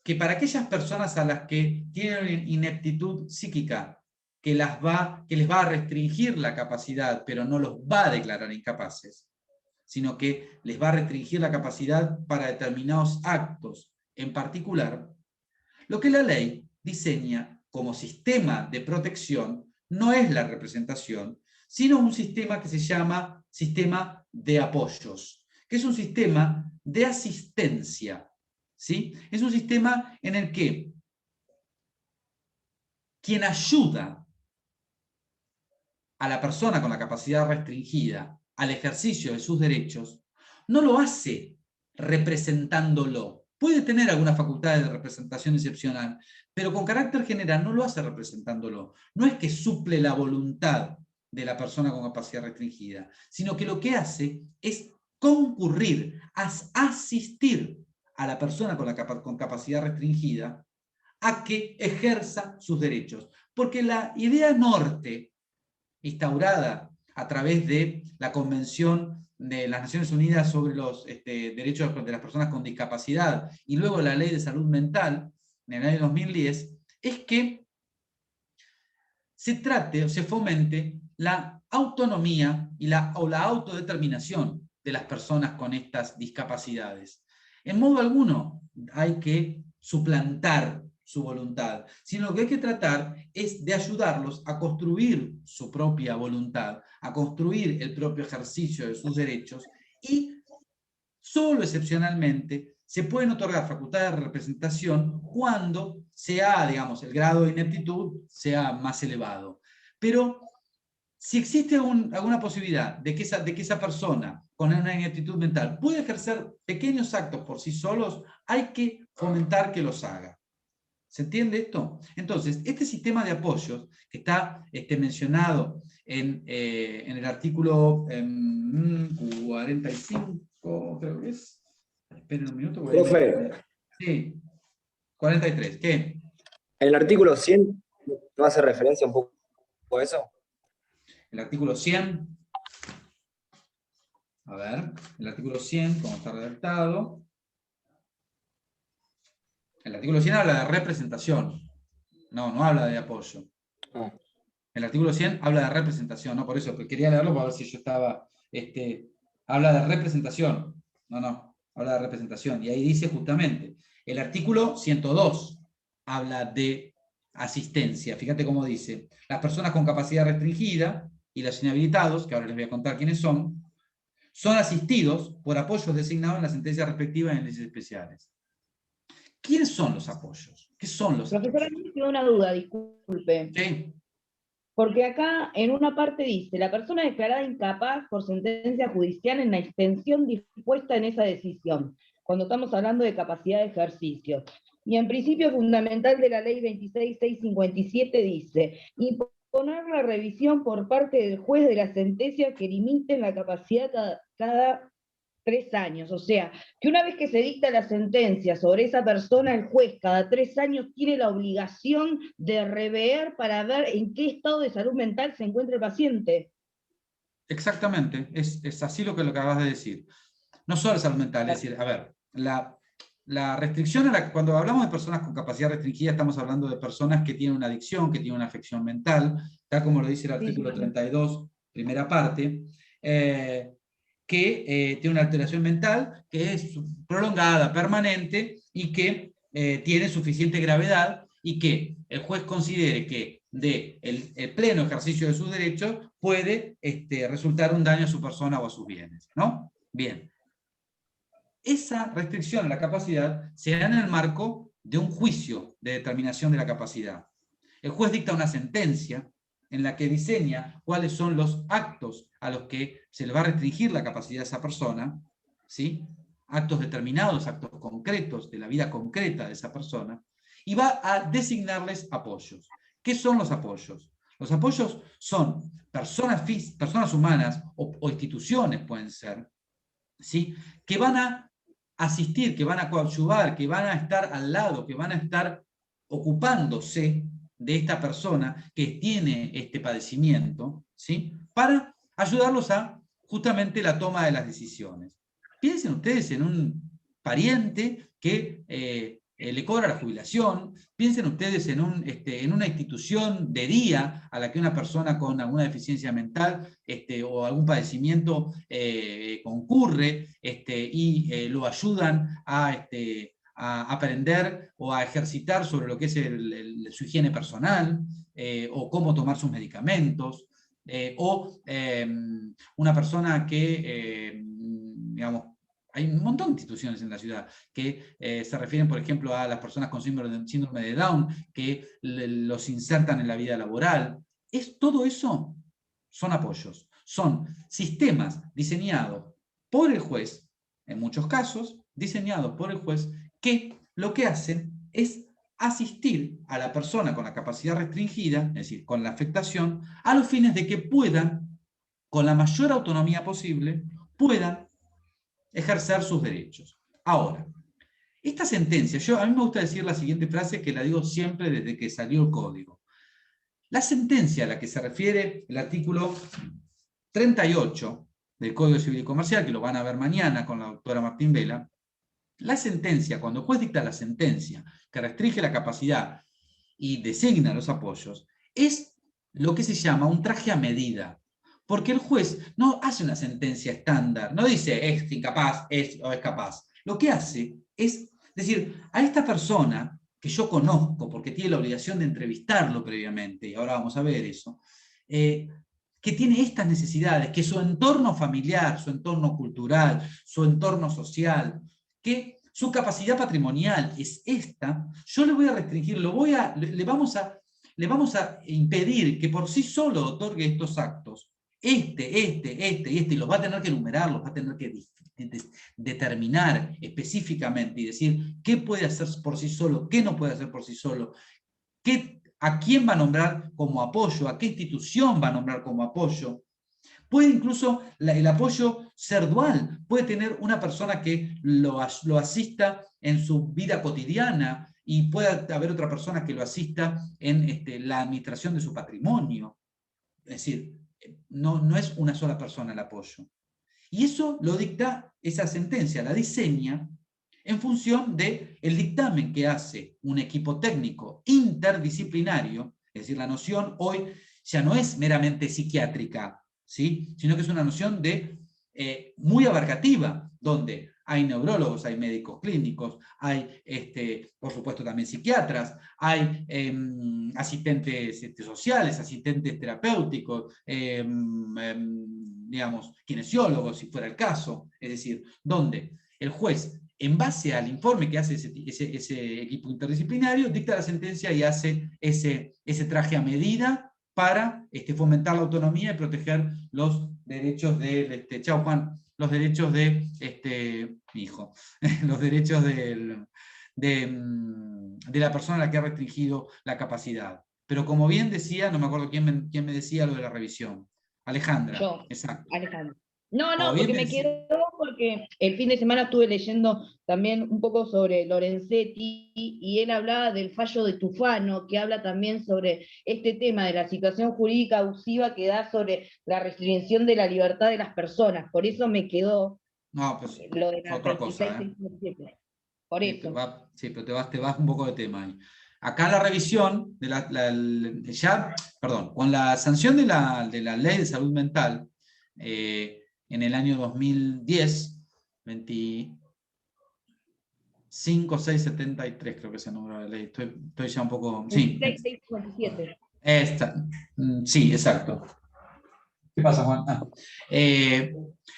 que para aquellas personas a las que tienen ineptitud psíquica, que les va a restringir la capacidad, pero no los va a declarar incapaces, sino que les va a restringir la capacidad para determinados actos en particular, lo que la ley diseña como sistema de protección no es la representación, sino un sistema que se llama sistema de apoyos, que es un sistema de asistencia, ¿sí? Es un sistema en el que quien ayuda a la persona con la capacidad restringida al ejercicio de sus derechos, no lo hace representándolo. Puede tener algunas facultades de representación excepcional, pero con carácter general no lo hace representándolo. No es que suple la voluntad de la persona con capacidad restringida, sino que lo que hace es concurrir, a asistir a la persona con capacidad restringida a que ejerza sus derechos. Porque la idea norte, instaurada a través de la Convención de las Naciones Unidas sobre los derechos de las personas con discapacidad, y luego la Ley de Salud Mental en el año 2010, es que se trate o se fomente la autonomía o la autodeterminación de las personas con estas discapacidades. En modo alguno hay que suplantar su voluntad, sino lo que hay que tratar es de ayudarlos a construir su propia voluntad, a construir el propio ejercicio de sus derechos, y Solo excepcionalmente se pueden otorgar facultades de representación cuando sea, digamos, el grado de ineptitud sea más elevado. Pero si existe alguna posibilidad de que esa persona con una ineptitud mental pueda ejercer pequeños actos por sí solos, hay que fomentar que los haga. ¿Se entiende esto? Entonces, este sistema de apoyos que está mencionado en el artículo 45, creo que es. Esperen un minuto. Profe, Sí, 43. ¿Qué? en el artículo 100, ¿no hace referencia un poco a eso? El artículo 100. A ver, el artículo 100, ¿cómo está redactado? El artículo 100 habla de representación. No habla de apoyo. Ah. El artículo 100 habla de representación, ¿no? Por eso quería leerlo para ver si yo estaba... habla de representación. No, habla de representación. Y ahí dice justamente, el artículo 102 habla de asistencia. Fíjate cómo dice, las personas con capacidad restringida y los inhabilitados, que ahora les voy a contar quiénes son asistidos por apoyos designados en la sentencia respectiva en leyes especiales. ¿Quiénes son los apoyos? ¿Qué son los apoyos? Profesora, me quedó una duda, disculpe. Sí. Porque acá en una parte dice, la persona declarada incapaz por sentencia judicial en la extensión dispuesta en esa decisión, cuando estamos hablando de capacidad de ejercicio. Y en principio fundamental de la ley 26.657 dice, imponer la revisión por parte del juez de la sentencia que limiten la capacidad cada 3 años. O sea, que una vez que se dicta la sentencia sobre esa persona, el juez cada 3 años tiene la obligación de rever para ver en qué estado de salud mental se encuentra el paciente. Exactamente, es así lo que acabas de decir. No solo salud mental, es decir, a ver, la restricción, cuando hablamos de personas con capacidad restringida, estamos hablando de personas que tienen una adicción, que tienen una afección mental, tal como lo dice el artículo 32, primera parte, que tiene una alteración mental que es prolongada, permanente, y que tiene suficiente gravedad, y que el juez considere que de el pleno ejercicio de sus derechos puede resultar un daño a su persona o a sus bienes, ¿no? Bien. Esa restricción a la capacidad se da en el marco de un juicio de determinación de la capacidad. El juez dicta una sentencia en la que diseña cuáles son los actos a los que se le va a restringir la capacidad a esa persona, ¿sí? Actos determinados, actos concretos de la vida concreta de esa persona, y va a designarles apoyos. ¿Qué son los apoyos? Los apoyos son personas humanas o instituciones, pueden ser, ¿sí? Que van a asistir, que van a coadyuvar, que van a estar al lado, que van a estar ocupándose de esta persona que tiene este padecimiento, ¿sí? Para ayudarlos a justamente la toma de las decisiones. Piensen ustedes en un pariente que le cobra la jubilación, piensen ustedes en una institución de día a la que una persona con alguna deficiencia mental o algún padecimiento concurre y lo ayudan a aprender o a ejercitar sobre lo que es su higiene personal, o cómo tomar sus medicamentos, o una persona que, digamos, hay un montón de instituciones en la ciudad que se refieren, por ejemplo, a las personas con síndrome de Down, que los insertan en la vida laboral. Todo eso son apoyos, son sistemas diseñados por el juez, en muchos casos, diseñados por el juez, que lo que hacen es asistir a la persona con la capacidad restringida, es decir, con la afectación, a los fines de que puedan, con la mayor autonomía posible, puedan ejercer sus derechos. Ahora, esta sentencia, a mí me gusta decir la siguiente frase que la digo siempre desde que salió el código. La sentencia a la que se refiere el artículo 38 del Código Civil y Comercial, que lo van a ver mañana con la doctora Martín Vela, la sentencia, cuando el juez dicta la sentencia que restringe la capacidad y designa los apoyos, es lo que se llama un traje a medida. Porque el juez no hace una sentencia estándar, no dice es incapaz, es o es capaz. Lo que hace es decir, a esta persona que yo conozco, porque tiene la obligación de entrevistarlo previamente, y ahora vamos a ver eso, ¿qué que tiene estas necesidades, que su entorno familiar, su entorno cultural, su entorno social, que su capacidad patrimonial es esta, yo le voy a restringir, le vamos a impedir que por sí solo otorgue estos actos, y los va a tener que enumerar, los va a tener que determinar específicamente y decir qué puede hacer por sí solo, qué no puede hacer por sí solo, a quién va a nombrar como apoyo, a qué institución va a nombrar como apoyo. Puede incluso el apoyo ser dual, puede tener una persona que lo asista en su vida cotidiana y puede haber otra persona que lo asista en la administración de su patrimonio. Es decir, no es una sola persona el apoyo. Y eso lo dicta, esa sentencia la diseña en función del dictamen que hace un equipo técnico interdisciplinario, es decir, la noción hoy ya no es meramente psiquiátrica, ¿sí? Sino que es una noción muy abarcativa, donde hay neurólogos, hay médicos clínicos, hay, por supuesto, también psiquiatras, hay asistentes sociales, asistentes terapéuticos, digamos, kinesiólogos, si fuera el caso. Es decir, donde el juez, en base al informe que hace ese equipo interdisciplinario, dicta la sentencia y hace ese traje a medida para fomentar la autonomía y proteger los derechos chao Juan, los derechos de mi hijo, los derechos de la persona a la que ha restringido la capacidad. Pero como bien decía, no me acuerdo quién me decía lo de la revisión. Alejandra. Yo, Exacto. Alejandra. No, Como porque bien me quedó, porque el fin de semana estuve leyendo también un poco sobre Lorenzetti y él hablaba del fallo de Tufano, que habla también sobre este tema de la situación jurídica abusiva que da sobre la restricción de la libertad de las personas. Por eso me quedó no, pues, lo de la otra cosa, 36.657. Por Sí, eso. sí, pero te vas un poco de tema ahí. Acá la revisión, con la sanción de la Ley de Salud Mental, en el año 2010, 25673 creo que se nombró la ley, estoy ya un poco... Sí, 36.657. sí, exacto. ¿Qué pasa, Juan?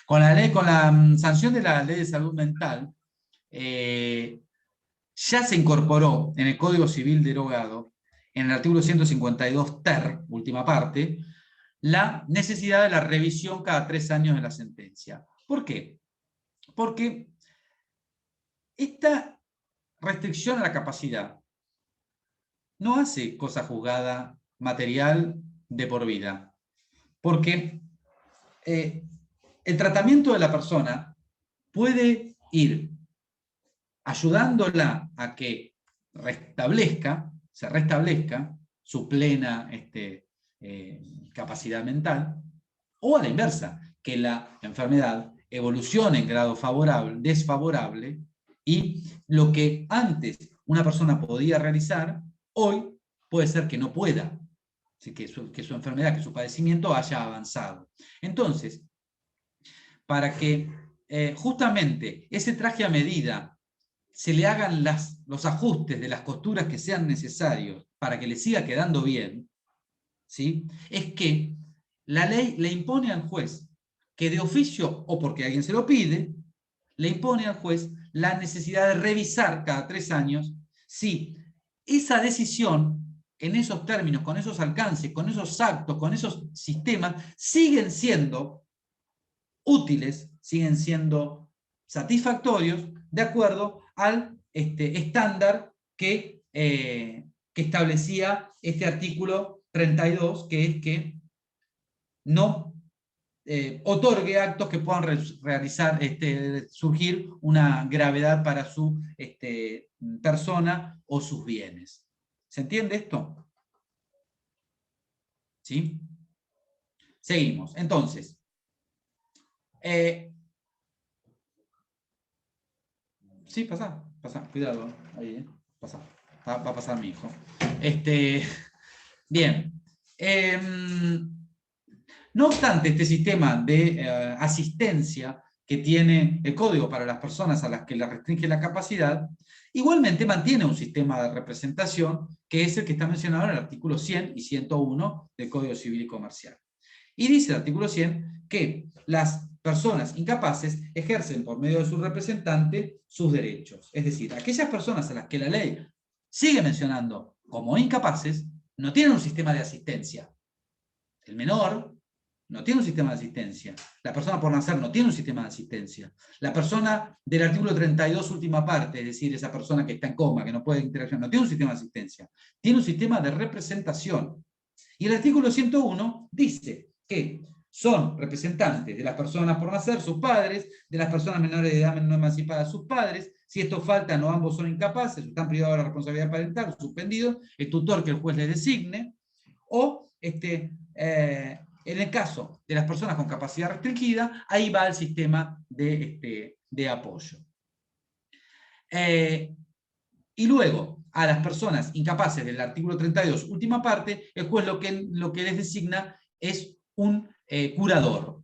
Con la sanción de la Ley de Salud Mental, ya se incorporó en el Código Civil derogado, en el artículo 152 ter, última parte, la necesidad de la revisión cada 3 años de la sentencia. ¿Por qué? Porque esta restricción a la capacidad no hace cosa juzgada material de por vida, porque el tratamiento de la persona puede ir ayudándola a que se restablezca su plena capacidad mental, o a la inversa, que la enfermedad evolucione en grado desfavorable, y lo que antes una persona podía realizar, hoy puede ser que no pueda, que su enfermedad, que su padecimiento haya avanzado. Entonces, para que justamente ese traje a medida se le hagan los ajustes de las costuras que sean necesarios para que le siga quedando bien, ¿sí? Es que la ley le impone al juez que de oficio, o porque alguien se lo pide, le impone al juez la necesidad de revisar cada 3 años si esa decisión, en esos términos, con esos alcances, con esos actos, con esos sistemas, siguen siendo útiles, siguen siendo satisfactorios de acuerdo al estándar que establecía este artículo 32, que es que no otorgue actos que puedan surgir una gravedad para su persona o sus bienes. ¿Se entiende esto? ¿Sí? Seguimos. Entonces, sí, pasa, cuidado, ahí, pasa, va a pasar mi hijo. Bien. No obstante, este sistema de asistencia que tiene el código para las personas a las que le restringe la capacidad, igualmente mantiene un sistema de representación que es el que está mencionado en el artículo 100 y 101 del Código Civil y Comercial. Y dice el artículo 100 que las personas incapaces ejercen por medio de su representante sus derechos. Es decir, aquellas personas a las que la ley sigue mencionando como incapaces no tienen un sistema de asistencia. El menor no tiene un sistema de asistencia. La persona por nacer no tiene un sistema de asistencia. La persona del artículo 32, última parte, es decir, esa persona que está en coma, que no puede interaccionar, no tiene un sistema de asistencia. Tiene un sistema de representación. Y el artículo 101 dice que son representantes de las personas por nacer, sus padres, de las personas menores de edad no emancipadas, sus padres. Si estos faltan o ambos son incapaces, o están privados de la responsabilidad parental, suspendidos, el tutor que el juez les designe, o en el caso de las personas con capacidad restringida, ahí va el sistema de apoyo. Y luego, a las personas incapaces del artículo 32, última parte, el juez lo que les designa es un curador.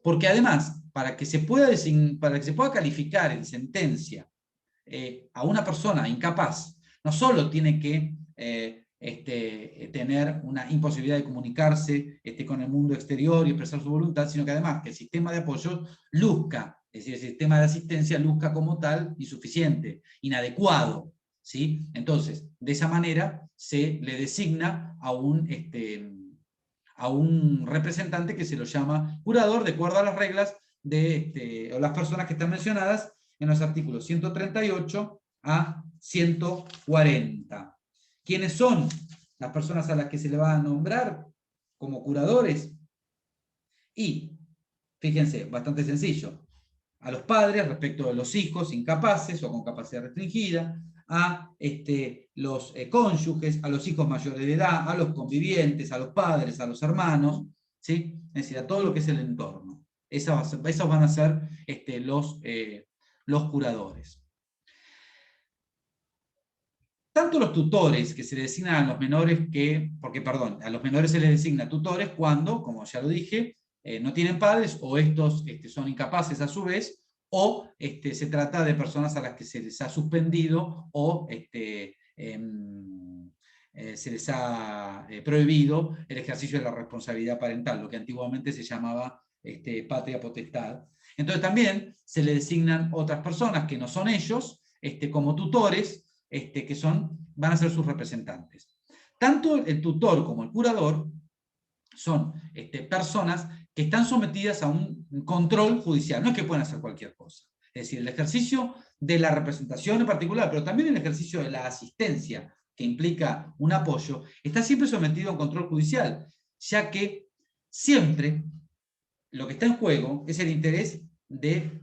Porque además, para que se pueda calificar en sentencia a una persona incapaz, no solo tiene que tener una imposibilidad de comunicarse con el mundo exterior y expresar su voluntad, sino que además que el sistema de apoyo luzca, es decir, el sistema de asistencia luzca como tal insuficiente, inadecuado, ¿sí? Entonces, de esa manera se le designa a un representante que se lo llama curador, de acuerdo a las reglas o las personas que están mencionadas en los artículos 138 a 140. ¿Quiénes son las personas a las que se le va a nombrar como curadores? Y, fíjense, bastante sencillo, a los padres respecto de los hijos incapaces o con capacidad restringida, a los cónyuges, a los hijos mayores de edad, a los convivientes, a los padres, a los hermanos, ¿sí? Es decir, a todo lo que es el entorno. Esos van a ser los curadores. Tanto los tutores que se le designan a los menores a los menores se les designa tutores cuando, como ya lo dije, no tienen padres o estos son incapaces a su vez, o se trata de personas a las que se les ha suspendido o se les ha prohibido el ejercicio de la responsabilidad parental, lo que antiguamente se llamaba patria potestad. Entonces también se le designan otras personas que no son ellos, como tutores, que van a ser sus representantes. Tanto el tutor como el curador son personas que están sometidas a un control judicial, no es que pueden hacer cualquier cosa. Es decir, el ejercicio de la representación en particular, pero también el ejercicio de la asistencia, que implica un apoyo, está siempre sometido a un control judicial, ya que siempre lo que está en juego es el interés de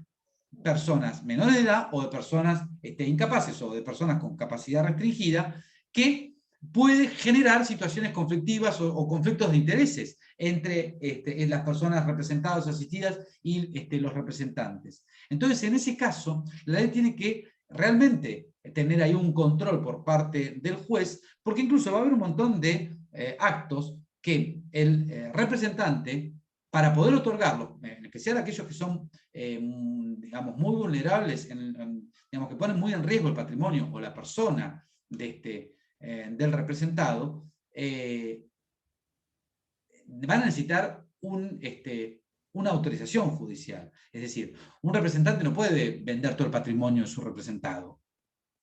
personas menores de edad o de personas incapaces o de personas con capacidad restringida, que puede generar situaciones conflictivas o conflictos de intereses entre las personas representadas o asistidas y los representantes. Entonces, en ese caso, la ley tiene que realmente tener ahí un control por parte del juez, porque incluso va a haber un montón de actos que el representante, para poder otorgarlo, en especial aquellos que son digamos, muy vulnerables, digamos, que ponen muy en riesgo el patrimonio o la persona del representado, van a necesitar una autorización judicial. Es decir, un representante no puede vender todo el patrimonio de su representado,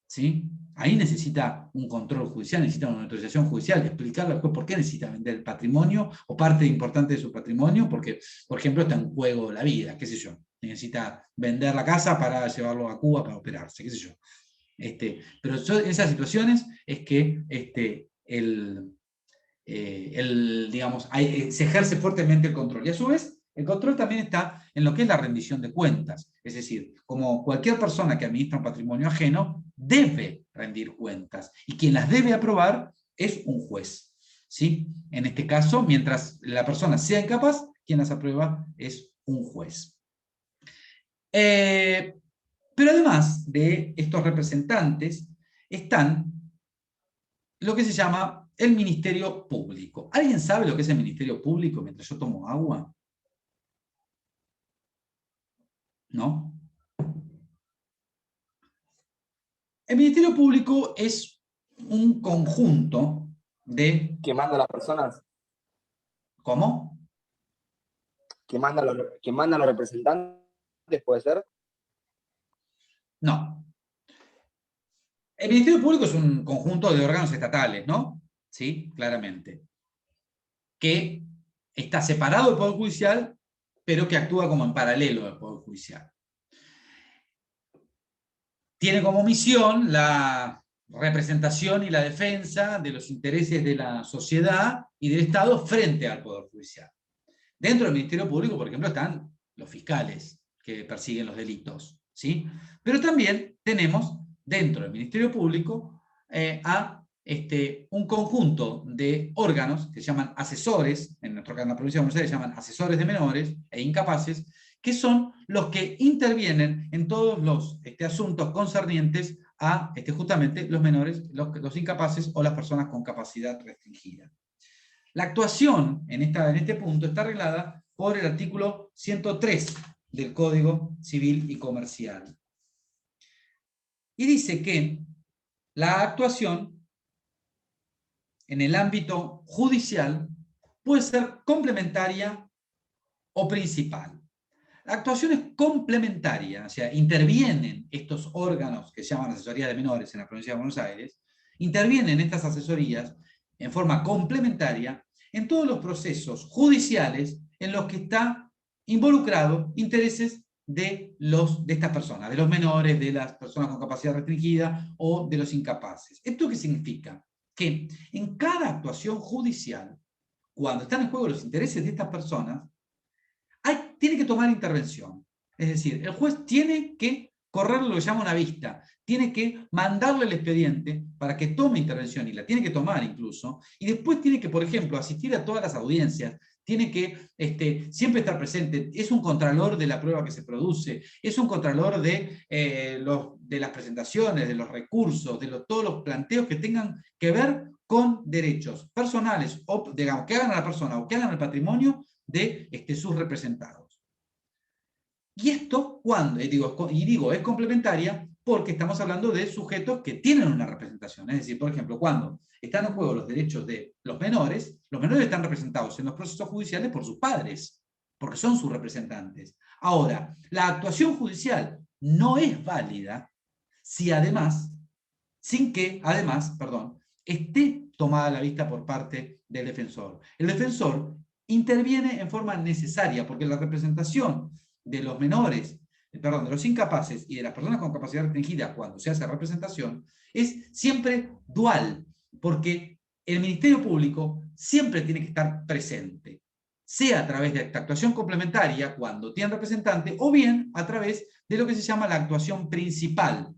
¿sí? Ahí necesita un control judicial, necesita una autorización judicial, explicarle al juez por qué necesita vender el patrimonio o parte importante de su patrimonio, porque, por ejemplo, está en juego la vida, qué sé yo. Necesita vender la casa para llevarlo a Cuba para operarse, qué sé yo. Pero en esas situaciones es que digamos, se ejerce fuertemente el control. Y a su vez, el control también está en lo que es la rendición de cuentas. Es decir, como cualquier persona que administra un patrimonio ajeno, debe rendir cuentas. Y quien las debe aprobar es un juez, ¿sí? En este caso, mientras la persona sea incapaz, quien las aprueba es un juez. Pero además de estos representantes, están lo que se llama el Ministerio Público. ¿Alguien sabe lo que es el Ministerio Público mientras yo tomo agua? ¿No? El Ministerio Público es un conjunto de... ¿Que manda a las personas? ¿Cómo? que mandan los representantes, ¿puede ser? No. El Ministerio Público es un conjunto de órganos estatales, ¿no? Sí, claramente. Que está separado del Poder Judicial, pero que actúa como en paralelo del Poder Judicial. Tiene como misión la representación y la defensa de los intereses de la sociedad y del Estado frente al Poder Judicial. Dentro del Ministerio Público, por ejemplo, están los fiscales que persiguen los delitos, ¿sí? Pero también tenemos dentro del Ministerio Público un conjunto de órganos que se llaman asesores, en nuestro caso en la provincia de Buenos Aires se llaman asesores de menores e incapaces, que son los que intervienen en todos los asuntos concernientes a justamente los menores, los incapaces o las personas con capacidad restringida. La actuación en este punto está arreglada por el artículo 103 del Código Civil y Comercial. Y dice que la actuación en el ámbito judicial puede ser complementaria o principal. La actuación es complementaria, o sea, intervienen estos órganos que se llaman asesorías de menores en la provincia de Buenos Aires, intervienen estas asesorías en forma complementaria en todos los procesos judiciales en los que está involucrado intereses de estas personas, de los menores, de las personas con capacidad restringida o de los incapaces. ¿Esto qué significa? Que en cada actuación judicial, cuando están en juego los intereses de estas personas, tiene que tomar intervención. Es decir, el juez tiene que correr lo que se llama una vista, tiene que mandarle el expediente para que tome intervención, y la tiene que tomar incluso, y después tiene que, por ejemplo, asistir a todas las audiencias, tiene que siempre estar presente, es un contralor de la prueba que se produce, es un contralor de las presentaciones, de los recursos, de todos los planteos que tengan que ver con derechos personales, o digamos, que hagan a la persona o que hagan al patrimonio de sus representados. Y esto, digo, es complementaria porque estamos hablando de sujetos que tienen una representación. Es decir, por ejemplo, cuando están en juego los derechos de los menores están representados en los procesos judiciales por sus padres, porque son sus representantes. Ahora, la actuación judicial no es válida si esté tomada la vista por parte del defensor. El defensor interviene en forma necesaria porque la representación de los menores, de los incapaces y de las personas con capacidad restringida cuando se hace representación es siempre dual, porque el Ministerio Público siempre tiene que estar presente, sea a través de esta actuación complementaria cuando tiene representante, o bien a través de lo que se llama la actuación principal,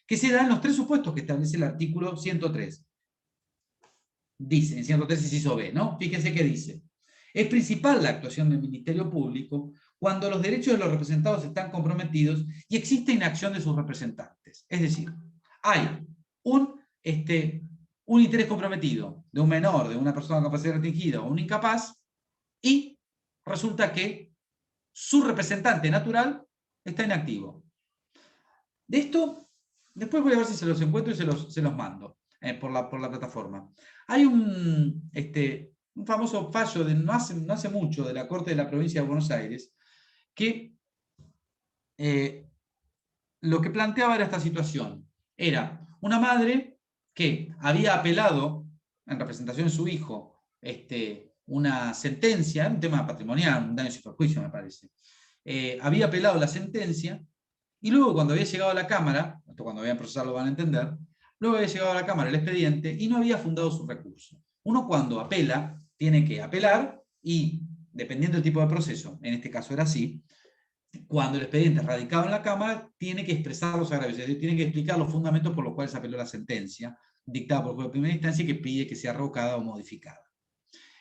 que se da en los tres supuestos que establece el artículo 103. Dice, en 103 inciso B, ¿no? Fíjense qué dice. Es principal la actuación del Ministerio Público cuando los derechos de los representados están comprometidos y existe inacción de sus representantes. Es decir, hay un interés comprometido de un menor, de una persona con capacidad restringida o un incapaz, y resulta que su representante natural está inactivo. De esto, después voy a ver si se los encuentro y se los mando por la plataforma. Hay un famoso fallo de no hace mucho de la Corte de la Provincia de Buenos Aires que lo que planteaba era esta situación. Era una madre que había apelado en representación de su hijo una sentencia, un tema patrimonial, un daño sin perjuicio me parece. Había apelado la sentencia y luego cuando había llegado a la Cámara, esto cuando habían procesado lo van a entender, luego había llegado a la Cámara el expediente y no había fundado su recurso. Uno cuando apela, tiene que apelar y, dependiendo del tipo de proceso, en este caso era así, cuando el expediente es radicado en la Cámara, tiene que expresar los agravios, es decir, tiene que explicar los fundamentos por los cuales apeló la sentencia, dictada por el juez de primera instancia y que pide que sea revocada o modificada.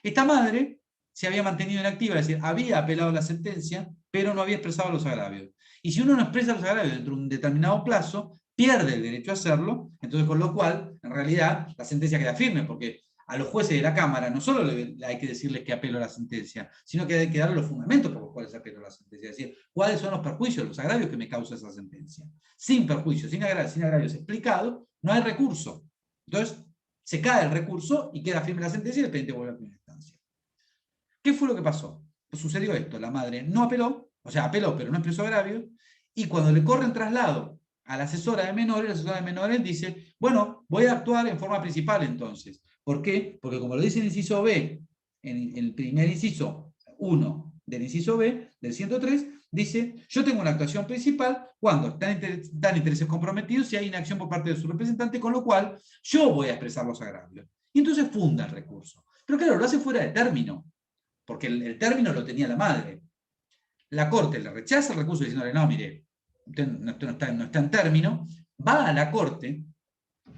Esta madre se había mantenido inactiva, es decir, había apelado la sentencia, pero no había expresado los agravios. Y si uno no expresa los agravios dentro de un determinado plazo, pierde el derecho a hacerlo, entonces con lo cual, en realidad, la sentencia queda firme, porque a los jueces de la Cámara no solo hay que decirles que apelo a la sentencia, sino que hay que darle los fundamentos por los cuales apelo a la sentencia, es decir, cuáles son los perjuicios, los agravios que me causa esa sentencia. Sin perjuicios, sin agravios explicados, no hay recurso. Entonces, se cae el recurso y queda firme la sentencia y el expediente vuelve a primera instancia. ¿Qué fue lo que pasó? sucedió esto, la madre no apeló, o sea, apeló, pero no expresó agravio, y cuando le corren traslado a la asesora de menores, la asesora de menores dice, bueno, voy a actuar en forma principal entonces. ¿Por qué? Porque como lo dice el inciso B, en el primer inciso 1 del inciso B, del 103, dice, yo tengo una actuación principal cuando están intereses comprometidos y hay inacción por parte de su representante, con lo cual yo voy a expresar los agravios. Y entonces funda el recurso. Pero claro, lo hace fuera de término, porque el término lo tenía la madre. La Corte le rechaza el recurso diciéndole, no, mire, usted no está en término, va a la Corte,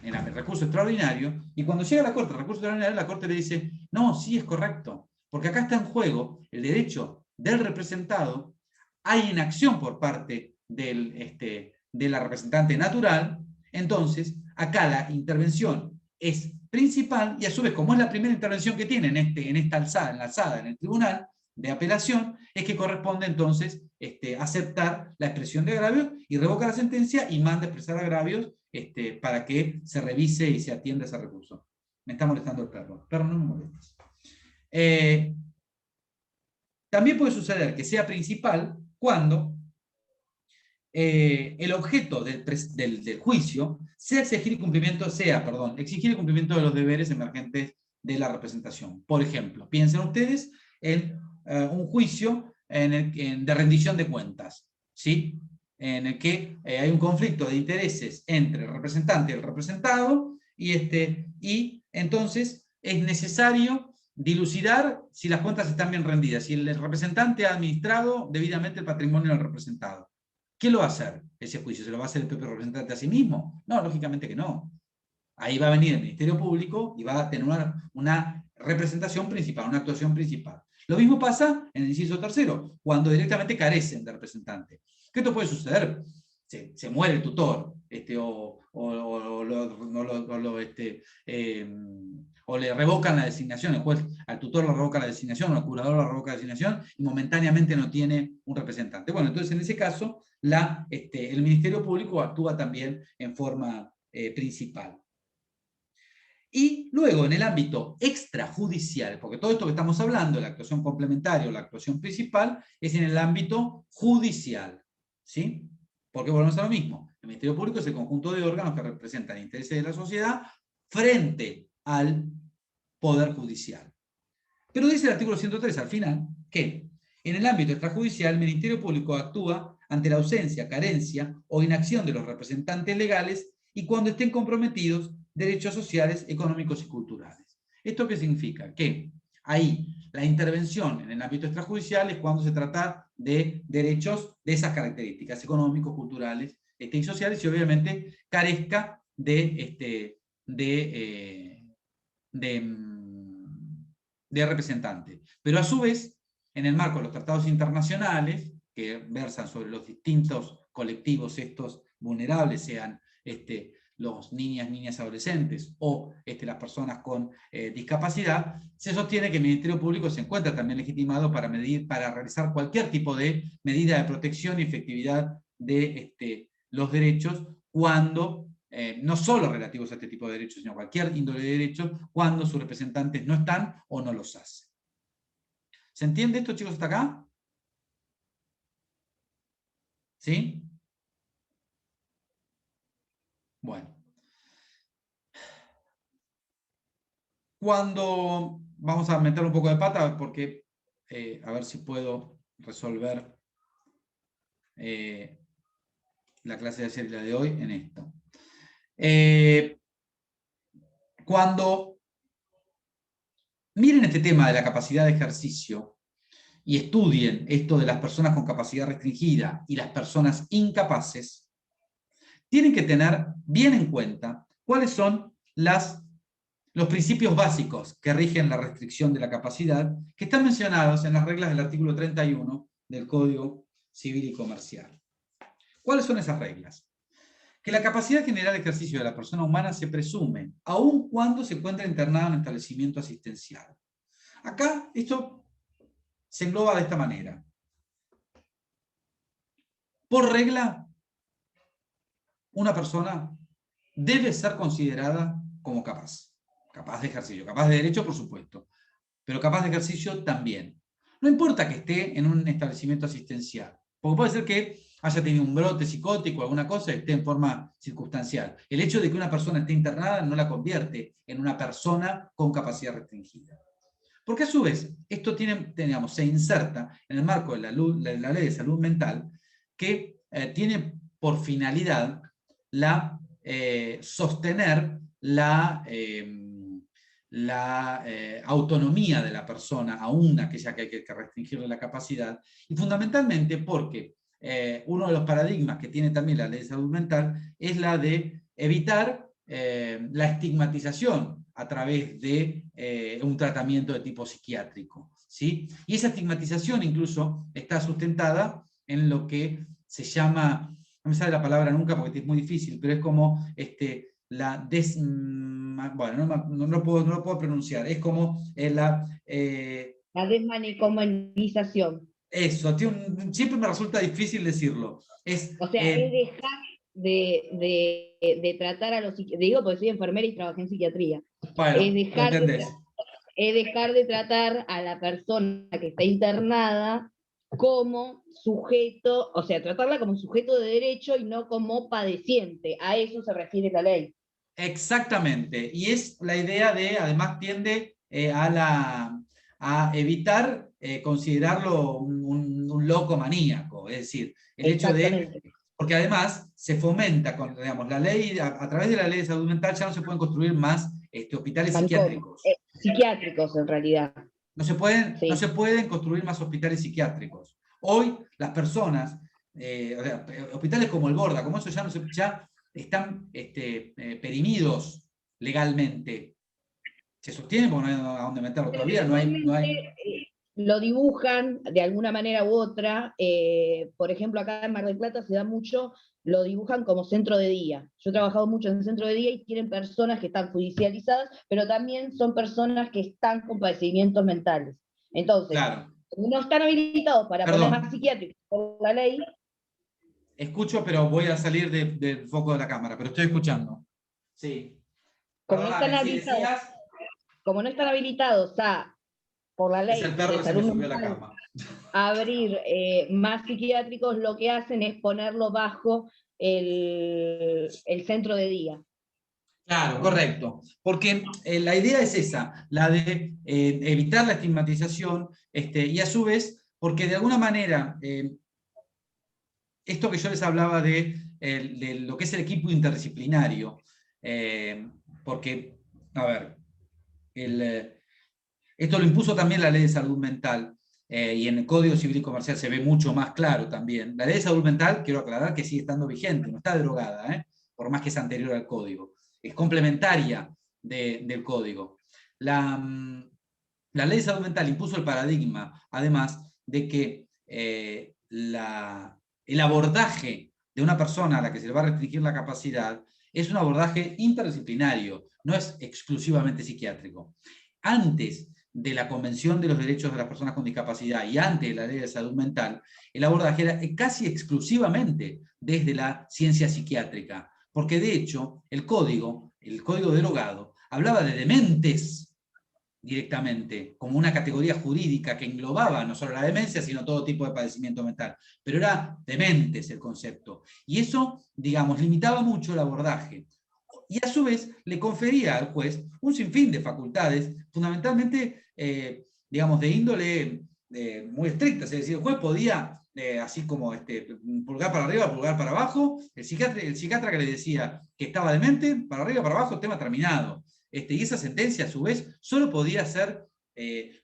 en el recurso extraordinario, y cuando llega a la Corte, el recurso extraordinario, la Corte le dice, no, sí es correcto, porque acá está en juego el derecho del representado, hay inacción por parte de la representante natural, entonces acá la intervención es principal, y a su vez, como es la primera intervención que tiene en esta alzada en el tribunal de apelación, es que corresponde entonces aceptar la expresión de agravios y revoca la sentencia y manda a expresar agravios para que se revise y se atienda ese recurso. Me está molestando el perro. Perro, no me molestes. También puede suceder que sea principal cuando el objeto del juicio sea exigir el cumplimiento de los deberes emergentes de la representación. Por ejemplo, piensen ustedes en un juicio de rendición de cuentas, ¿sí? En el que hay un conflicto de intereses entre el representante y el representado, y entonces es necesario dilucidar si las cuentas están bien rendidas, si el representante ha administrado debidamente el patrimonio del representado. ¿Quién lo va a hacer ese juicio? ¿Se lo va a hacer el propio representante a sí mismo? No, lógicamente que no. Ahí va a venir el Ministerio Público y va a tener una representación principal, una actuación principal. Lo mismo pasa en el inciso tercero, cuando directamente carecen de representante. ¿Qué esto puede suceder? Se muere el tutor, o le revocan la designación, el juez al tutor le revoca la designación, o al curador le revoca la designación, y momentáneamente no tiene un representante. Bueno, entonces en ese caso, el Ministerio Público actúa también en forma principal. Y luego, en el ámbito extrajudicial, porque todo esto que estamos hablando, la actuación complementaria o la actuación principal, es en el ámbito judicial, ¿sí? Porque volvemos a lo mismo. El Ministerio Público es el conjunto de órganos que representan intereses de la sociedad frente al Poder Judicial. Pero dice el artículo 103 al final que en el ámbito extrajudicial el Ministerio Público actúa ante la ausencia, carencia o inacción de los representantes legales y cuando estén comprometidos derechos sociales, económicos y culturales. ¿Esto qué significa? Que ahí la intervención en el ámbito extrajudicial es cuando se trata de derechos de esas características, económicos, culturales y sociales, y obviamente carezca de representante. Pero a su vez, en el marco de los tratados internacionales, que versan sobre los distintos colectivos estos vulnerables, sean los niñas, adolescentes o las personas con discapacidad, se sostiene que el Ministerio Público se encuentra también legitimado para realizar cualquier tipo de medida de protección y efectividad de los derechos cuando, no solo relativos a este tipo de derechos, sino cualquier índole de derechos, cuando sus representantes no están o no los hacen. ¿Se entiende esto, chicos, hasta acá? ¿Sí? Bueno. Cuando vamos a meter un poco de pata, porque a ver si puedo resolver la clase de ayer y la de hoy en esto. Cuando miren este tema de la capacidad de ejercicio y estudien esto de las personas con capacidad restringida y las personas incapaces, tienen que tener bien en cuenta cuáles son los principios básicos que rigen la restricción de la capacidad, que están mencionados en las reglas del artículo 31 del Código Civil y Comercial. ¿Cuáles son esas reglas? Que la capacidad general de ejercicio de la persona humana se presume, aun cuando se encuentra internada en un establecimiento asistencial. Acá esto se engloba de esta manera. Por regla, una persona debe ser considerada como capaz. Capaz de ejercicio, capaz de derecho, por supuesto, pero capaz de ejercicio también. No importa que esté en un establecimiento asistencial, porque puede ser que haya tenido un brote psicótico o alguna cosa y esté en forma circunstancial. El hecho de que una persona esté internada no la convierte en una persona con capacidad restringida. Porque a su vez, esto se inserta en el marco de la ley de salud mental, que tiene por finalidad sostener la autonomía de la persona, aún aquella que hay que restringirle la capacidad, y fundamentalmente porque uno de los paradigmas que tiene también la ley de salud mental es la de evitar la estigmatización a través de un tratamiento de tipo psiquiátrico, ¿sí? Y esa estigmatización incluso está sustentada en lo que se llama, no me sale la palabra nunca porque es muy difícil, pero es como bueno, no lo puedo pronunciar, es como La desmanicomalización. eso, siempre me resulta difícil decirlo. O sea, es dejar de tratar a los psiquiatras, digo porque soy enfermera y trabajé en psiquiatría, Bueno, es dejar de tratar a la persona que está internada como sujeto, o sea, tratarla como sujeto de derecho y no como padeciente. A eso se refiere la ley. Exactamente, y es la idea de, además tiende a evitar considerarlo un loco maníaco, es decir, el hecho de, porque además se fomenta, digamos, la ley, a través de la ley de salud mental ya no se pueden construir más hospitales psiquiátricos. Psiquiátricos en realidad. No se pueden construir más hospitales psiquiátricos. Hoy las personas, hospitales como el Borda, como eso ya están perimidos legalmente. Se sostienen porque no hay a dónde meterlo todavía. No hay... Lo dibujan de alguna manera u otra. Por ejemplo, acá en Mar del Plata se da mucho, lo dibujan como centro de día. Yo he trabajado mucho en centro de día y tienen personas que están judicializadas, pero también son personas que están con padecimientos mentales. Entonces, claro. no están habilitados para problemas psiquiátricos por la ley. Escucho, pero voy a salir del foco de la cámara, pero estoy escuchando. Sí. Como no están habilitados por la ley es el perro de que se me salud subió a la mental, cama. abrir más psiquiátricos, lo que hacen es ponerlo bajo el centro de día. Claro, correcto. Porque la idea es esa, la de evitar la estigmatización, y a su vez, porque de alguna manera, esto que yo les hablaba de lo que es el equipo interdisciplinario, porque, a ver, esto lo impuso también la ley de salud mental, y en el Código Civil y Comercial se ve mucho más claro también. La ley de salud mental, quiero aclarar que sigue estando vigente, no está derogada, por más que es anterior al Código. Es complementaria del Código. La ley de salud mental impuso el paradigma, además, de que el abordaje de una persona a la que se le va a restringir la capacidad es un abordaje interdisciplinario, no es exclusivamente psiquiátrico. Antes de la Convención de los Derechos de las Personas con Discapacidad y antes de la Ley de Salud Mental, el abordaje era casi exclusivamente desde la ciencia psiquiátrica, porque de hecho el código derogado, hablaba de dementes directamente, como una categoría jurídica que englobaba no solo la demencia, sino todo tipo de padecimiento mental. Pero era dementes el concepto. Y eso, digamos, limitaba mucho el abordaje. Y a su vez le confería al juez un sinfín de facultades, fundamentalmente, digamos, de índole muy estrictas. Es decir, el juez podía, así como pulgar para arriba, pulgar para abajo, el psiquiatra que le decía que estaba demente, para arriba, para abajo, tema terminado. Y esa sentencia, a su vez, solo podía ser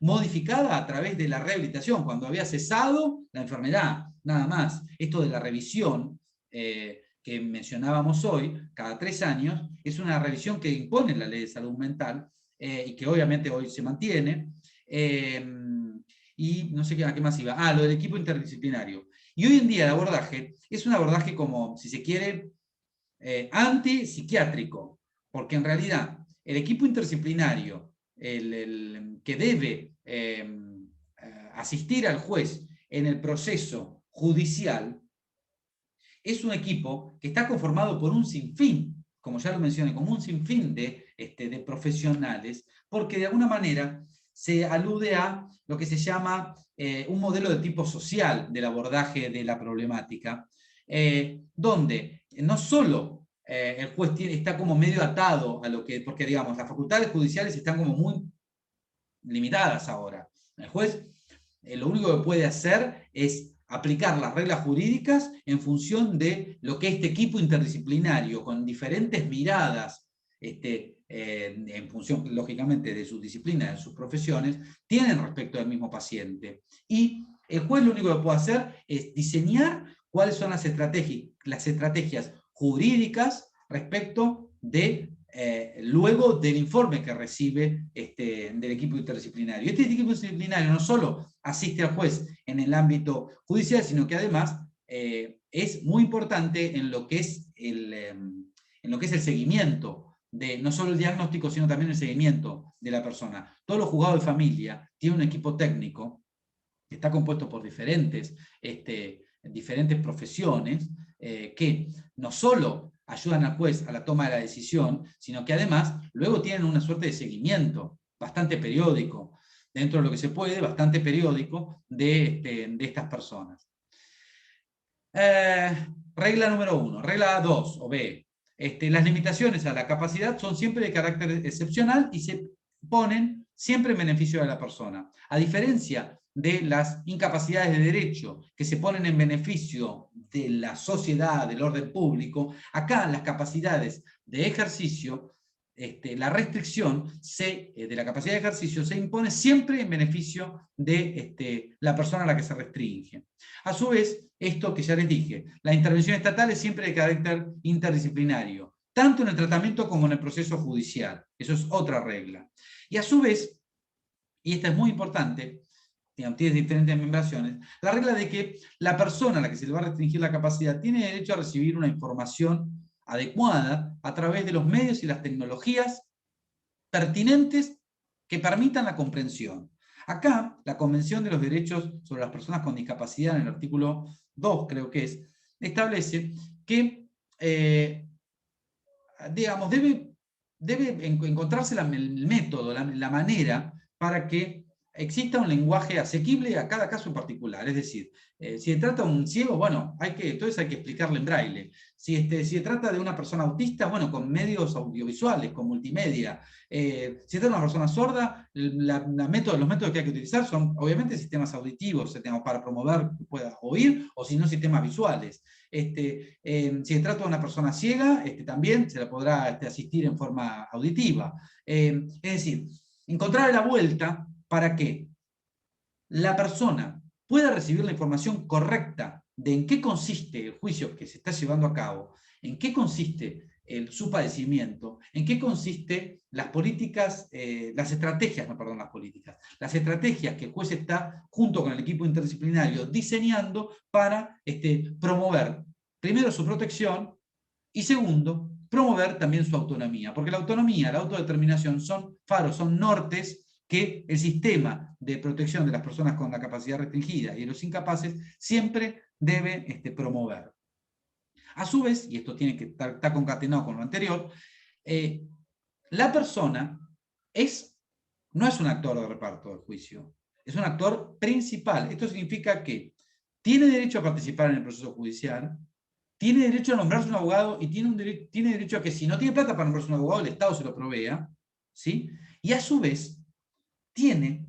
modificada a través de la rehabilitación, cuando había cesado la enfermedad, nada más. Esto de la revisión que mencionábamos hoy, cada 3 años, es una revisión que impone la Ley de Salud Mental y que obviamente hoy se mantiene. Y no sé a qué más iba. Lo del equipo interdisciplinario. Y hoy en día el abordaje es un abordaje como, si se quiere, antipsiquiátrico, porque en realidad el equipo interdisciplinario, el que debe asistir al juez en el proceso judicial, es un equipo que está conformado por un sinfín, como ya lo mencioné, como un sinfín de profesionales, porque de alguna manera se alude a lo que se llama un modelo de tipo social del abordaje de la problemática, donde no solo el juez está como medio atado a lo que, porque digamos, las facultades judiciales están como muy limitadas ahora. El juez lo único que puede hacer es aplicar las reglas jurídicas en función de lo que este equipo interdisciplinario, con diferentes miradas, en función, lógicamente, de sus disciplinas, de sus profesiones, tienen respecto del mismo paciente. Y el juez lo único que puede hacer es diseñar cuáles son las estrategias jurídicas respecto de luego del informe que recibe del equipo interdisciplinario. Este equipo interdisciplinario no solo asiste al juez en el ámbito judicial, sino que además es muy importante en lo que es el seguimiento de no solo el diagnóstico, sino también el seguimiento de la persona. Todos los juzgados de familia tienen un equipo técnico que está compuesto por diferentes profesiones que no solo ayudan al juez a la toma de la decisión, sino que además luego tienen una suerte de seguimiento bastante periódico, dentro de lo que se puede, bastante periódico de estas personas. Regla número 1, regla 2 o B. Las limitaciones a la capacidad son siempre de carácter excepcional y se ponen siempre en beneficio de la persona. A diferencia de las incapacidades de derecho que se ponen en beneficio de la sociedad, del orden público, acá las capacidades de ejercicio, la restricción de la capacidad de ejercicio se impone siempre en beneficio de la persona a la que se restringe. A su vez, esto que ya les dije, la intervención estatal es siempre de carácter interdisciplinario, tanto en el tratamiento como en el proceso judicial. Eso es otra regla. Y a su vez, y esta es muy importante, tiene diferentes membraciones, la regla de que la persona a la que se le va a restringir la capacidad tiene derecho a recibir una información adecuada a través de los medios y las tecnologías pertinentes que permitan la comprensión. Acá, la Convención de los Derechos sobre las Personas con Discapacidad, en el artículo 2, creo que es, establece que, digamos, debe encontrarse el método, la manera para que exista un lenguaje asequible a cada caso en particular. Es decir, si se trata de un ciego, bueno, entonces hay que explicarle en braille. Si se trata de una persona autista, bueno, con medios audiovisuales, con multimedia. Si se trata de una persona sorda, los métodos que hay que utilizar son, obviamente, sistemas auditivos, para promover que pueda oír, o si no, sistemas visuales. Si se trata de una persona ciega, también se la podrá asistir en forma auditiva. Es decir, encontrar la vuelta para que la persona pueda recibir la información correcta de en qué consiste el juicio que se está llevando a cabo, en qué consiste su padecimiento, en qué consiste las políticas, las estrategias que el juez está, junto con el equipo interdisciplinario, diseñando para promover, primero, su protección, y segundo, promover también su autonomía, porque la autonomía, la autodeterminación son faros, son nortes que el sistema de protección de las personas con la capacidad restringida y de los incapaces siempre debe promover. A su vez, y esto tiene que estar concatenado con lo anterior, la persona no es un actor de reparto del juicio, es un actor principal. Esto significa que tiene derecho a participar en el proceso judicial, tiene derecho a nombrarse un abogado y tiene derecho a que, si no tiene plata para nombrarse un abogado, el Estado se lo provea, ¿sí? Y a su vez, el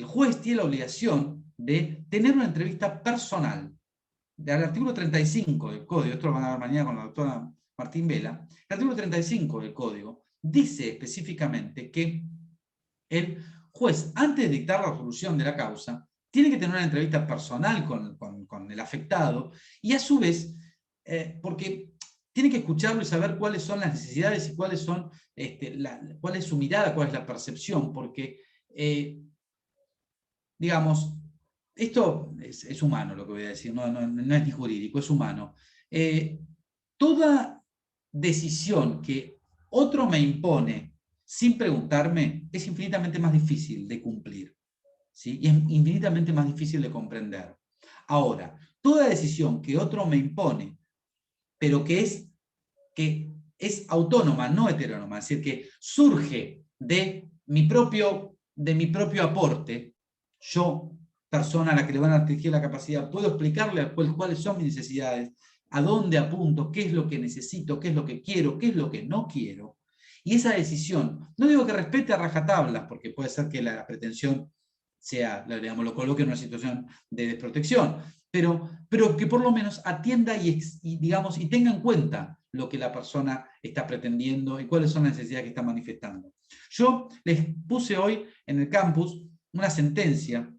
juez tiene la obligación de tener una entrevista personal. Del artículo 35 del Código, esto lo van a ver mañana con la doctora Martín Vela, el artículo 35 del Código dice específicamente que el juez, antes de dictar la resolución de la causa, tiene que tener una entrevista personal con el afectado, y a su vez, porque tiene que escucharlo y saber cuáles son las necesidades y cuál es su mirada, cuál es la percepción, porque, digamos, esto es humano lo que voy a decir, no es ni jurídico, es humano. Toda decisión que otro me impone sin preguntarme es infinitamente más difícil de cumplir, ¿sí? Y es infinitamente más difícil de comprender. Ahora, toda decisión que otro me impone, pero que es autónoma, no heterónoma, es decir, que surge de mi propio aporte, yo, persona a la que le van a restringir la capacidad, puedo explicarle cuáles son mis necesidades, a dónde apunto, qué es lo que necesito, qué es lo que quiero, qué es lo que no quiero. Y esa decisión, no digo que respete a rajatablas, porque puede ser que la pretensión sea, digamos, lo coloque en una situación de desprotección, pero que por lo menos atienda digamos, y tenga en cuenta lo que la persona está pretendiendo y cuáles son las necesidades que está manifestando. Yo les puse hoy en el campus una sentencia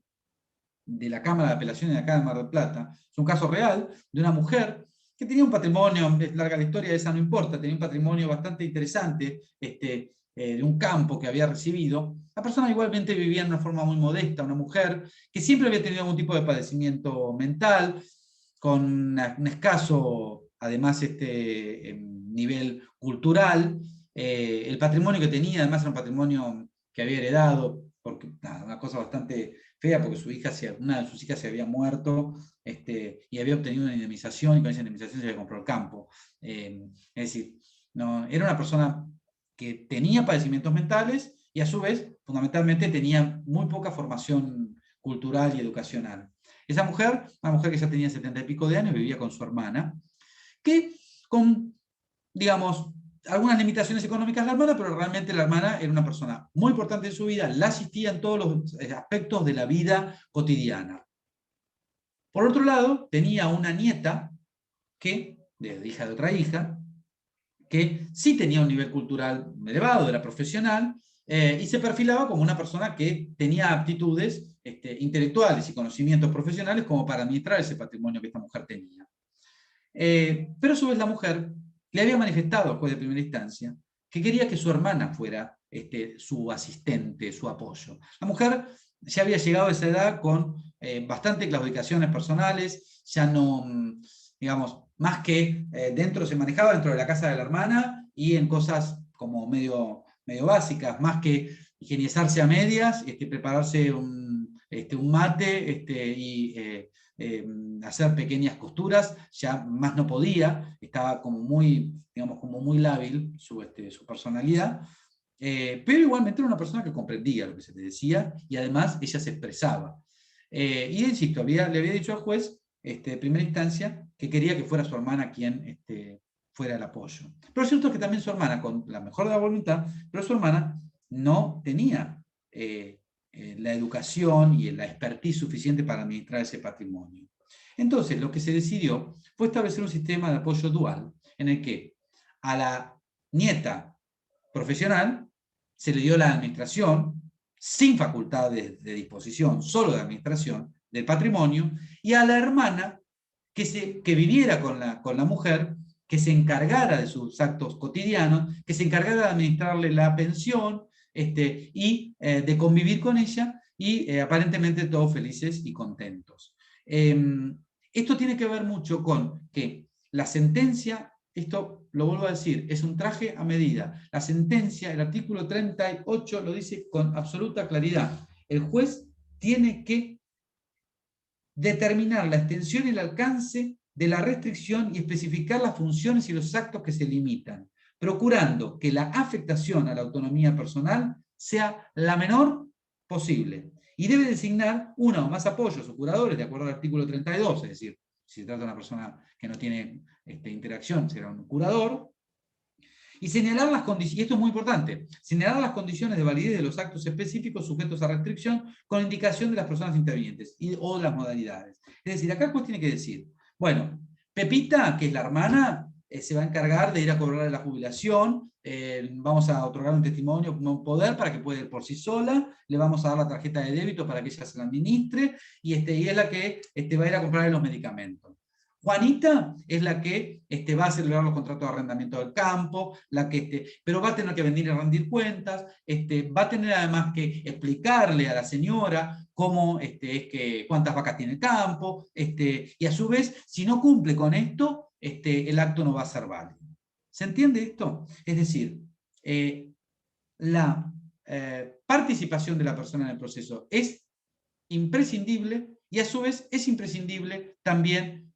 de la Cámara de Apelaciones de acá de Mar del Plata. Es un caso real de una mujer que tenía un patrimonio, es larga la historia, esa no importa, tenía un patrimonio bastante interesante, de un campo que había recibido. La persona igualmente vivía en una forma muy modesta, una mujer que siempre había tenido algún tipo de padecimiento mental, con un escaso, además, nivel cultural. El patrimonio que tenía, además, era un patrimonio que había heredado, porque nada, una cosa bastante fea, porque una de sus hijas se había muerto, y había obtenido una indemnización, y con esa indemnización se había comprado el campo. Es decir, no, era una persona que tenía padecimientos mentales y a su vez, fundamentalmente, tenía muy poca formación cultural y educacional. Esa mujer, una mujer que ya tenía 70 y pico de años, vivía con su hermana, que con, digamos, algunas limitaciones económicas la hermana, pero realmente la hermana era una persona muy importante en su vida, la asistía en todos los aspectos de la vida cotidiana. Por otro lado, tenía una nieta, hija de otra hija, que sí tenía un nivel cultural elevado, era profesional, y se perfilaba como una persona que tenía aptitudes intelectuales y conocimientos profesionales como para administrar ese patrimonio que esta mujer tenía. Pero a su vez la mujer le había manifestado al juez de primera instancia que quería que su hermana fuera su asistente, su apoyo. La mujer ya había llegado a esa edad con bastante claudicaciones personales, ya no, digamos, más que se manejaba dentro de la casa de la hermana y en cosas como medio básicas, más que higienizarse a medias, prepararse un mate y hacer pequeñas costuras, ya más no podía, estaba como muy, digamos, como muy lábil su personalidad, pero igualmente era una persona que comprendía lo que se le decía y además ella se expresaba. Y insisto, le había dicho al juez, de primera instancia, que quería que fuera su hermana quien fuera el apoyo. Pero es cierto que también su hermana, con la mejor de la voluntad, pero su hermana no tenía la educación y la expertise suficiente para administrar ese patrimonio. Entonces, lo que se decidió fue establecer un sistema de apoyo dual, en el que a la nieta profesional se le dio la administración, sin facultades de disposición, solo de administración, del patrimonio, y a la hermana que viviera con la mujer, que se encargara de sus actos cotidianos, que se encargara de administrarle la pensión, y de convivir con ella, y aparentemente todos felices y contentos. Esto tiene que ver mucho con que la sentencia, esto lo vuelvo a decir, es un traje a medida. La sentencia, el artículo 38 lo dice con absoluta claridad. El juez tiene que determinar la extensión y el alcance de la restricción y especificar las funciones y los actos que se limitan, procurando que la afectación a la autonomía personal sea la menor posible. Y debe designar uno o más apoyos o curadores, de acuerdo al artículo 32, es decir, si se trata de una persona que no tiene interacción, será un curador, y señalar las condiciones, y esto es muy importante, señalar las condiciones de validez de los actos específicos sujetos a restricción con indicación de las personas intervinientes o las modalidades. Es decir, acá el juez tiene que decir, bueno, Pepita, que es la hermana, se va a encargar de ir a cobrarle la jubilación, vamos a otorgar un testimonio, un poder para que pueda ir por sí sola, le vamos a dar la tarjeta de débito para que ella se la administre, y es la que va a ir a comprarle los medicamentos. Juanita es la que va a celebrar los contratos de arrendamiento del campo, pero va a tener que venir a rendir cuentas, va a tener además que explicarle a la señora cómo cuántas vacas tiene el campo, y a su vez, si no cumple con esto, el acto no va a ser válido. ¿Se entiende esto? Es decir, la participación de la persona en el proceso es imprescindible, y a su vez es imprescindible también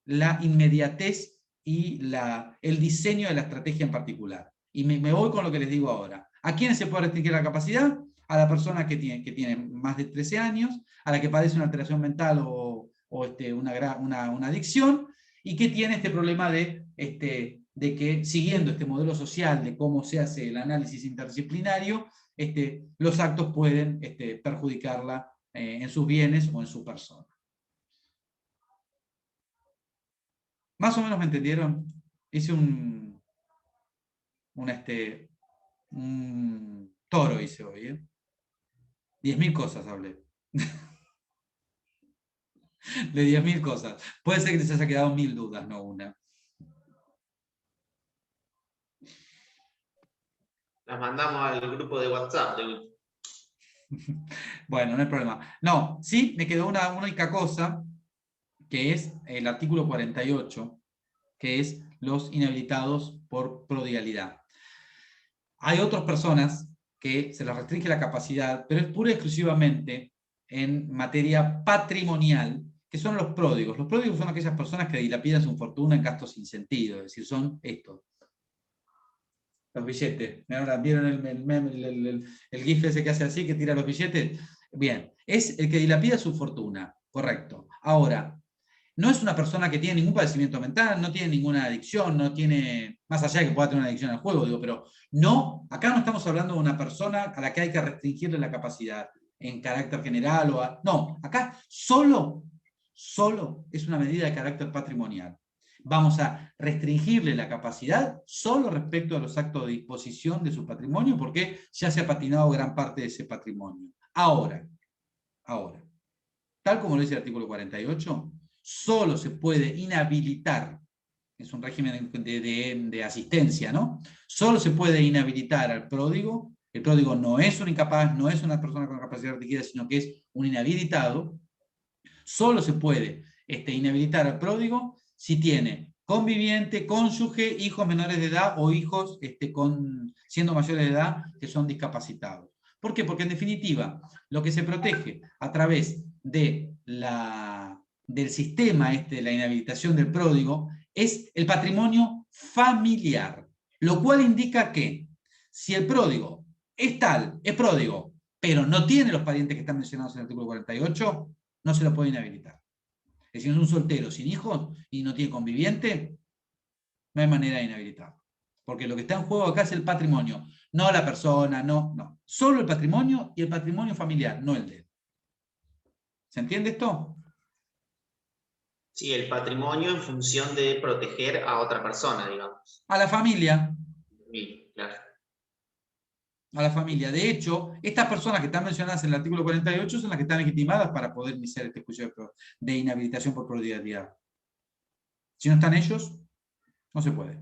la inmediatez y el diseño de la estrategia en particular. Y me voy con lo que les digo ahora. ¿A quiénes se puede restringir la capacidad? A la persona que tiene más de 13 años, a la que padece una alteración mental o una adicción, y que tiene este problema de que, siguiendo este modelo social de cómo se hace el análisis interdisciplinario, los actos pueden perjudicarla en sus bienes o en su persona. ¿Más o menos me entendieron? Hice un toro hice hoy, ¿eh? 10.000 cosas hablé. De 10.000 cosas. Puede ser que les haya quedado 1.000 dudas, no una. Las mandamos al grupo de WhatsApp. Bueno, no hay problema. No, sí, me quedó una única cosa, que es el artículo 48, que es los inhabilitados por prodigalidad. Hay otras personas que se les restringe la capacidad, pero es pura y exclusivamente en materia patrimonial, que son los pródigos. Los pródigos son aquellas personas que dilapidan su fortuna en gastos sin sentido, es decir, son estos. Los billetes. ¿Vieron el GIF ese que hace así, que tira los billetes? Bien, es el que dilapida su fortuna, correcto. Ahora, no es una persona que tiene ningún padecimiento mental, no tiene ninguna adicción, no tiene, más allá de que pueda tener una adicción al juego, digo, pero no, acá no estamos hablando de una persona a la que hay que restringirle la capacidad en carácter general no, acá solo es una medida de carácter patrimonial. Vamos a restringirle la capacidad solo respecto a los actos de disposición de su patrimonio, porque ya se ha patinado gran parte de ese patrimonio. Ahora, tal como lo dice el artículo 48, solo se puede inhabilitar, es un régimen de asistencia, ¿no? Solo se puede inhabilitar al pródigo. El pródigo no es un incapaz, no es una persona con capacidad restringida, sino que es un inhabilitado. Solo se puede inhabilitar al pródigo si tiene conviviente, cónyuge, hijos menores de edad o hijos siendo mayores de edad que son discapacitados. ¿Por qué? Porque en definitiva lo que se protege a través del sistema de la inhabilitación del pródigo es el patrimonio familiar, lo cual indica que si el pródigo es pródigo, pero no tiene los parientes que están mencionados en el artículo 48, no se lo puede inhabilitar. Es decir, es un soltero sin hijos y no tiene conviviente, no hay manera de inhabilitarlo. Porque lo que está en juego acá es el patrimonio, no la persona, no. Solo el patrimonio y el patrimonio familiar, no el de él. ¿Se entiende esto? Sí, el patrimonio en función de proteger a otra persona, digamos. A la familia. Sí, claro. A la familia. De hecho, estas personas que están mencionadas en el artículo 48 son las que están legitimadas para poder iniciar este juicio de inhabilitación por prodigalidad. Si no están ellos, no se puede.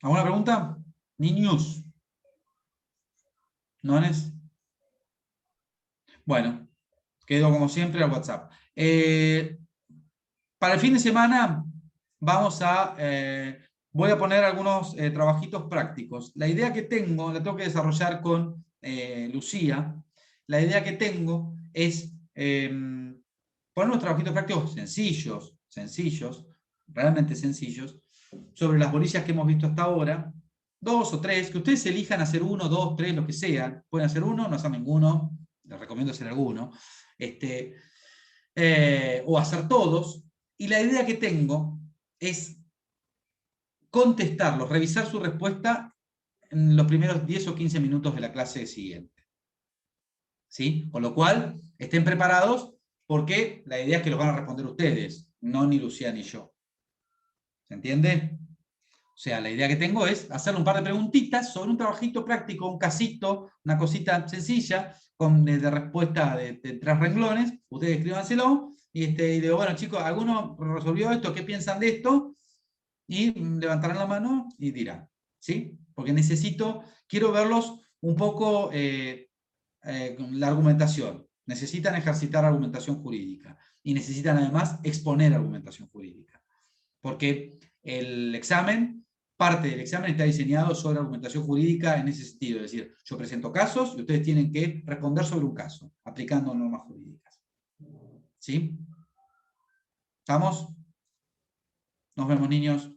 ¿Alguna pregunta? Niños. ¿No es? Bueno, quedo como siempre al WhatsApp. Para el fin de semana voy a poner algunos trabajitos prácticos. La idea que tengo, la tengo que desarrollar con Lucía. La idea que tengo es poner unos trabajitos prácticos sencillos, realmente sencillos, sobre las bolillas que hemos visto hasta ahora, 2 o 3, que ustedes elijan hacer 1, 2, 3, lo que sea. Pueden hacer uno, no hacer ninguno, les recomiendo hacer alguno, o hacer todos. Y la idea que tengo es contestarlos, revisar su respuesta en los primeros 10 o 15 minutos de la clase siguiente. ¿Sí? Con lo cual, estén preparados, porque la idea es que los van a responder ustedes, no ni Lucía ni yo. ¿Se entiende? O sea, la idea que tengo es hacerle un par de preguntitas sobre un trabajito práctico, un casito, una cosita sencilla, de respuesta de 3 renglones. Ustedes escríbanselo. Y digo, bueno, chicos, ¿alguno resolvió esto? ¿Qué piensan de esto? Y levantarán la mano y dirán. ¿Sí? Porque quiero verlos un poco la argumentación. Necesitan ejercitar argumentación jurídica. Y necesitan además exponer argumentación jurídica. Porque parte del examen está diseñado sobre argumentación jurídica en ese sentido. Es decir, yo presento casos y ustedes tienen que responder sobre un caso, aplicando normas jurídicas. ¿Sí? ¿Estamos? Nos vemos, niños.